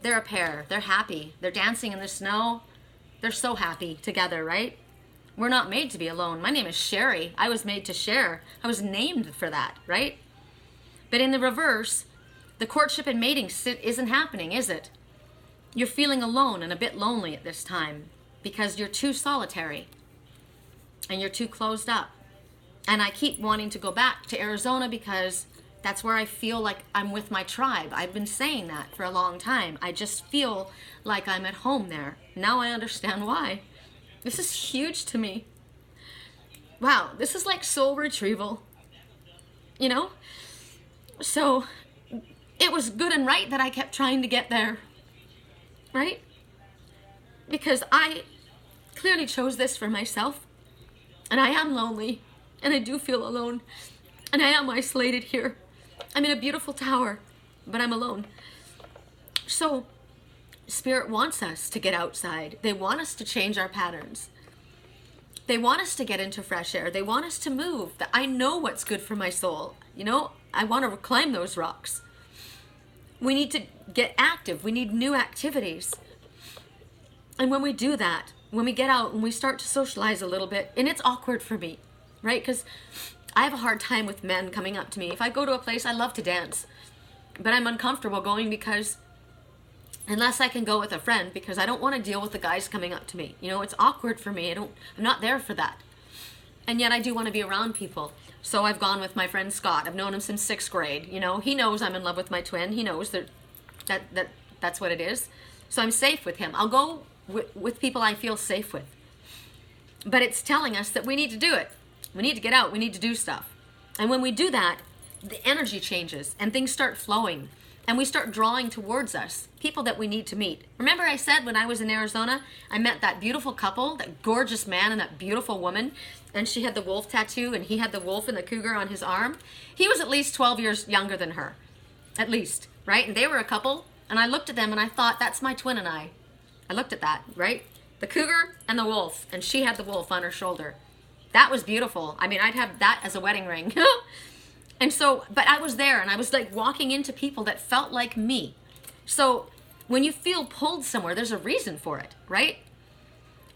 They're a pair. They're happy. They're dancing in the snow. They're so happy together, right? We're not made to be alone. My name is Sherry. I was made to share. I was named for that, right? But in the reverse, the courtship and mating isn't happening, is it? You're feeling alone and a bit lonely at this time because you're too solitary and you're too closed up. And I keep wanting to go back to Arizona because That's where I feel like I'm with my tribe. I've been saying that for a long time. I just feel like I'm at home there. Now I understand why. This is huge to me. Wow, this is like soul retrieval, you know? So it was good and right that I kept trying to get there, right? Because I clearly chose this for myself, and I am lonely, and I do feel alone, and I am isolated here. I'm in a beautiful tower, but I'm alone. So Spirit wants us to get outside. They want us to change our patterns. They want us to get into fresh air. They want us to move. I know what's good for my soul. You know, I want to climb those rocks. We need to get active. We need new activities. And when we do that, when we get out and we start to socialize a little bit, and it's awkward for me, right? Because I have a hard time with men coming up to me. If I go to a place, I love to dance, but I'm uncomfortable going because unless I can go with a friend, because I don't want to deal with the guys coming up to me. You know, it's awkward for me. I'm not there for that. And yet I do want to be around people. So I've gone with my friend Scott. I've known him since 6th grade. You know, he knows I'm in love with my twin. He knows that's what it is. So I'm safe with him. I'll go with people I feel safe with. But it's telling us that we need to do it. We need to get out. We need to do stuff. And when we do that, the energy changes and things start flowing. And we start drawing towards us people that we need to meet. Remember I said when I was in Arizona, I met that beautiful couple, that gorgeous man and that beautiful woman, and she had the wolf tattoo and he had the wolf and the cougar on his arm. He was at least 12 years younger than her, at least, right? And they were a couple, and I looked at them and I thought, that's my twin and I. I looked at that, right? The cougar and the wolf, and she had the wolf on her shoulder. That was beautiful. I mean, I'd have that as a wedding ring. And so, but I was there and I was like walking into people that felt like me. So when you feel pulled somewhere, there's a reason for it, right?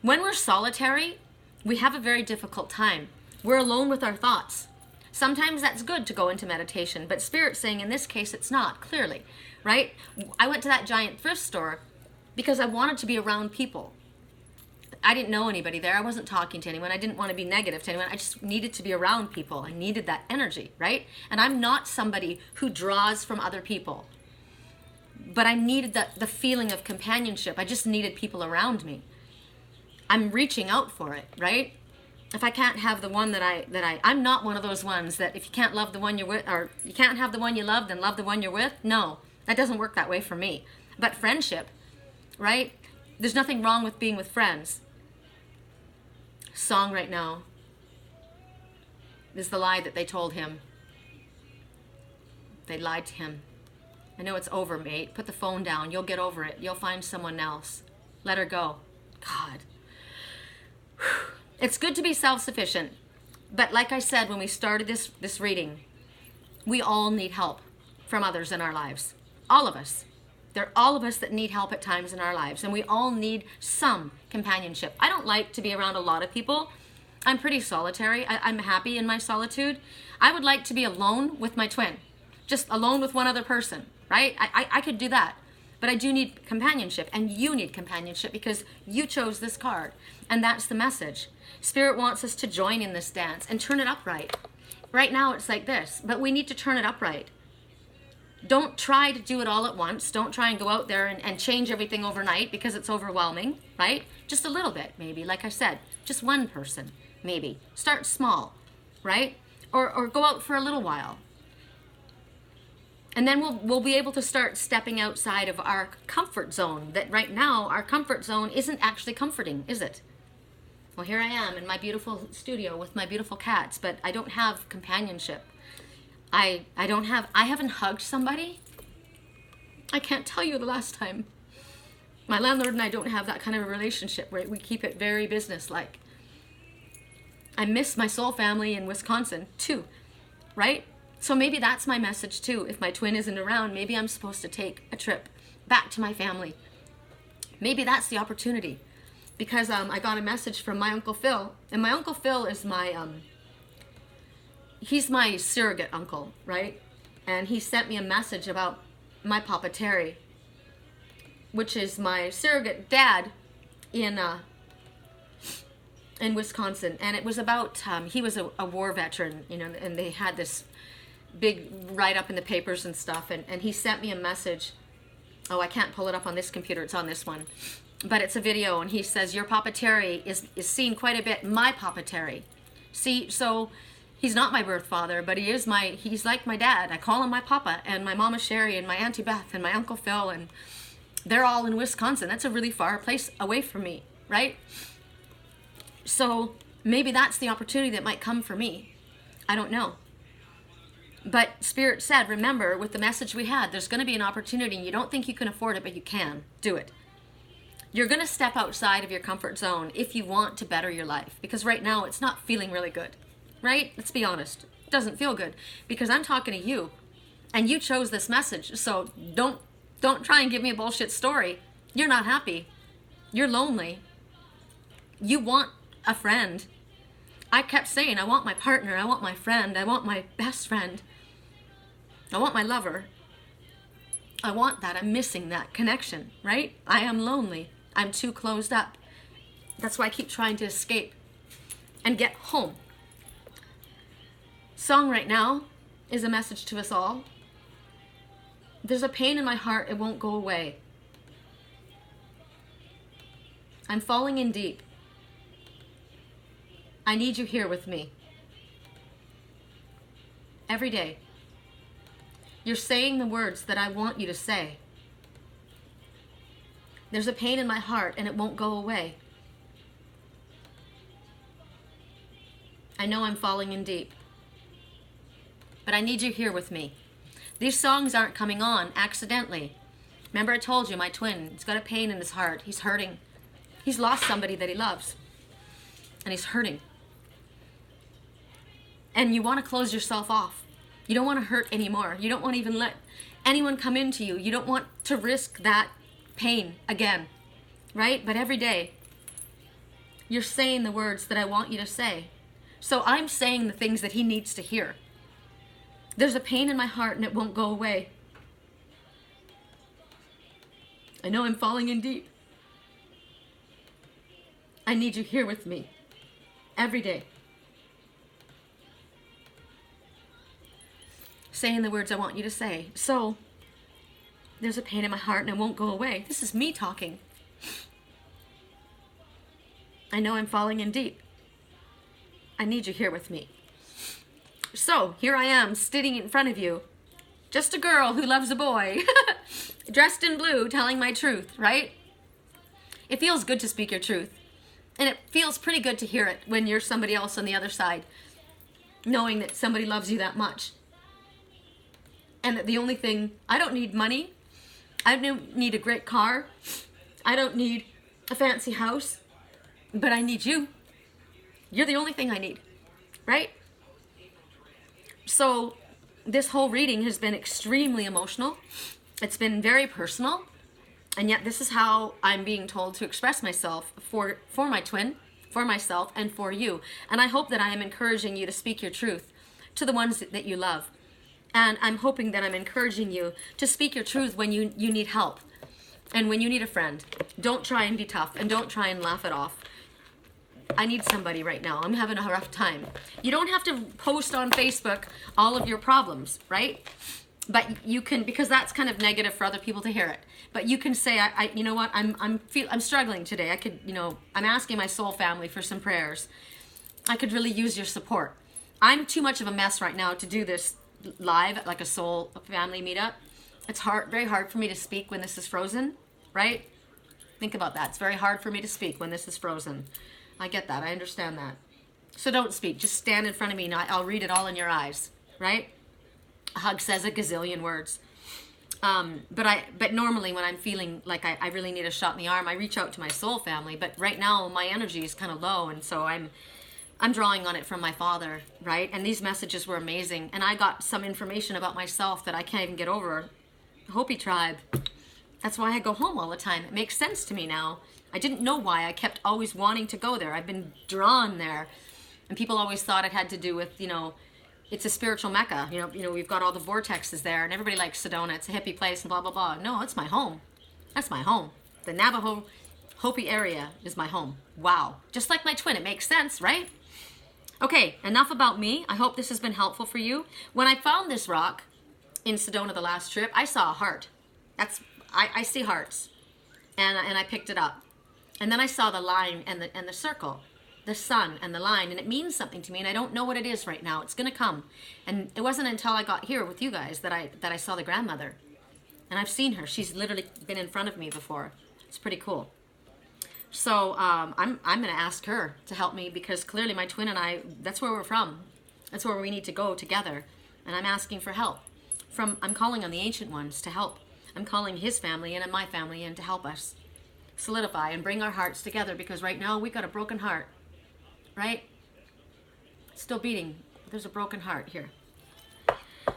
When we're solitary, we have a very difficult time. We're alone with our thoughts. Sometimes that's good to go into meditation, but Spirit's saying in this case, it's not, clearly, right? I went to that giant thrift store because I wanted to be around people. I didn't know anybody there. I wasn't talking to anyone. I didn't want to be negative to anyone. I just needed to be around people. I needed that energy, right? And I'm not somebody who draws from other people. But I needed the feeling of companionship. I just needed people around me. I'm reaching out for it, right? If I can't have the one I'm not one of those ones that if you can't love the one you're with, or you can't have the one you love, then love the one you're with. No, that doesn't work that way for me. But friendship, right? There's nothing wrong with being with friends. Song right now is the lie that they told him. They lied to him. I know it's over, mate. Put the phone down. You'll get over it. You'll find someone else. Let her go. God. It's good to be self-sufficient. But like I said when we started this reading, we all need help from others in our lives. All of us. There are all of us that need help at times in our lives, and we all need some companionship. I don't like to be around a lot of people. I'm pretty solitary. I'm happy in my solitude. I would like to be alone with my twin, just alone with one other person, right? I could do that, but I do need companionship, and you need companionship because you chose this card, and that's the message. Spirit wants us to join in this dance and turn it upright. Right now it's like this, but we need to turn it upright. Don't try to do it all at once. Don't try and go out there and change everything overnight because it's overwhelming, right? Just a little bit, maybe. Like I said, just one person, maybe. Start small, right? Or go out for a little while. And then we'll be able to start stepping outside of our comfort zone. That right now, our comfort zone isn't actually comforting, is it? Well, here I am in my beautiful studio with my beautiful cats, but I don't have companionship. I haven't hugged somebody. I can't tell you the last time. My landlord and I don't have that kind of a relationship, right? We keep it very business-like. I miss my soul family in Wisconsin too, right? So maybe that's my message too. If my twin isn't around, maybe I'm supposed to take a trip back to my family. Maybe that's the opportunity. Because I got a message from my Uncle Phil, and my Uncle Phil is he's my surrogate uncle, right? And he sent me a message about my Papa Terry, which is my surrogate dad in Wisconsin. And it was about, he was a war veteran, you know, and they had this big write-up in the papers and stuff, and he sent me a message. Oh, I can't pull it up on this computer, it's on this one. But it's a video, and he says, your Papa Terry is seen quite a bit, my Papa Terry. See, so he's not my birth father, but he's like my dad. I call him my Papa, and my Mama Sherry, and my Auntie Beth, and my Uncle Phil, and they're all in Wisconsin. That's a really far place away from me, right? So maybe that's the opportunity that might come for me. I don't know. But Spirit said, remember, with the message we had, there's going to be an opportunity, and you don't think you can afford it, but you can. Do it. You're going to step outside of your comfort zone if you want to better your life. Because right now, it's not feeling really good. Right? Let's be honest. It doesn't feel good. Because I'm talking to you, and you chose this message. So don't try and give me a bullshit story. You're not happy. You're lonely. You want a friend. I kept saying, I want my partner, I want my friend, I want my best friend. I want my lover. I want that. I'm missing that connection, right? I am lonely. I'm too closed up. That's why I keep trying to escape and get home. Song right now is a message to us all. There's a pain in my heart, it won't go away. I'm falling in deep. I need you here with me. Every day. You're saying the words that I want you to say. There's a pain in my heart and it won't go away. I know I'm falling in deep. But I need you here with me. These songs aren't coming on accidentally. Remember I told you, my twin, he's got a pain in his heart. He's hurting. He's lost somebody that he loves. And he's hurting. And you want to close yourself off. You don't want to hurt anymore. You don't want to even let anyone come into you. You don't want to risk that pain again, right? But every day, you're saying the words that I want you to say. So I'm saying the things that he needs to hear. There's a pain in my heart and it won't go away. I know I'm falling in deep. I need you here with me every day. Saying the words I want you to say. So, there's a pain in my heart and it won't go away. This is me talking. I know I'm falling in deep. I need you here with me. So, here I am, sitting in front of you. Just a girl who loves a boy. Dressed in blue, telling my truth, right? It feels good to speak your truth. And it feels pretty good to hear it when you're somebody else on the other side. Knowing that somebody loves you that much. And that the only thing, I don't need money. I don't need a great car. I don't need a fancy house. But I need you. You're the only thing I need. Right? So, this whole reading has been extremely emotional. It's been very personal. And yet this is how I'm being told to express myself for my twin, for myself, and for you. And I hope that I am encouraging you to speak your truth to the ones that you love. And I'm hoping that I'm encouraging you to speak your truth when you need help and when you need a friend. Don't try and be tough and don't try and laugh it off. I need somebody right now. I'm having a rough time. You don't have to post on Facebook all of your problems, right? But you can, because that's kind of negative for other people to hear it. But you can say, you know what, I'm struggling today. I could, I'm asking my soul family for some prayers. I could really use your support. I'm too much of a mess right now to do this live, like a soul family meetup. It's very hard for me to speak when this is frozen, right? Think about that. It's very hard for me to speak when this is frozen. I get that. I understand that. So don't speak. Just stand in front of me and I'll read it all in your eyes, right? A hug says a gazillion words. But normally when I'm feeling like I really need a shot in the arm, I reach out to my soul family. But right now my energy is kind of low, and so I'm drawing on it from my father, right? And these messages were amazing. And I got some information about myself that I can't even get over. Hopi tribe. That's why I go home all the time. It makes sense to me now. I didn't know why. I kept always wanting to go there. I've been drawn there. And people always thought it had to do with, it's a spiritual mecca. We've got all the vortexes there, and everybody likes Sedona. It's a hippie place and blah, blah, blah. No, it's my home. That's my home. The Navajo Hopi area is my home. Wow. Just like my twin. It makes sense, right? Okay, enough about me. I hope this has been helpful for you. When I found this rock in Sedona the last trip, I saw a heart. I see hearts, and I picked it up. And then I saw the line and the circle, the sun and the line, and it means something to me, and I don't know what it is right now. It's gonna come. And it wasn't until I got here with you guys that I saw the grandmother. And I've seen her. She's literally been in front of me before. It's pretty cool. So I'm gonna ask her to help me, because clearly my twin and I, that's where we're from. That's where we need to go together. And I'm asking for help. I'm calling on the ancient ones to help. I'm calling his family in and my family in to help us solidify and bring our hearts together, because right now we got a broken heart, right? Still beating. There's a broken heart here.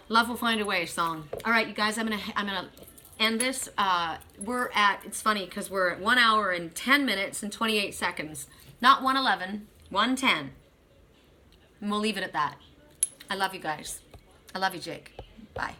Love will find a way song. All right, you guys, I'm gonna end this. It's funny because we're at 1 hour and 10 minutes and 28 seconds. Not 1:11, 1:10. And we'll leave it at that. I love you guys. I love you, Jake. Bye.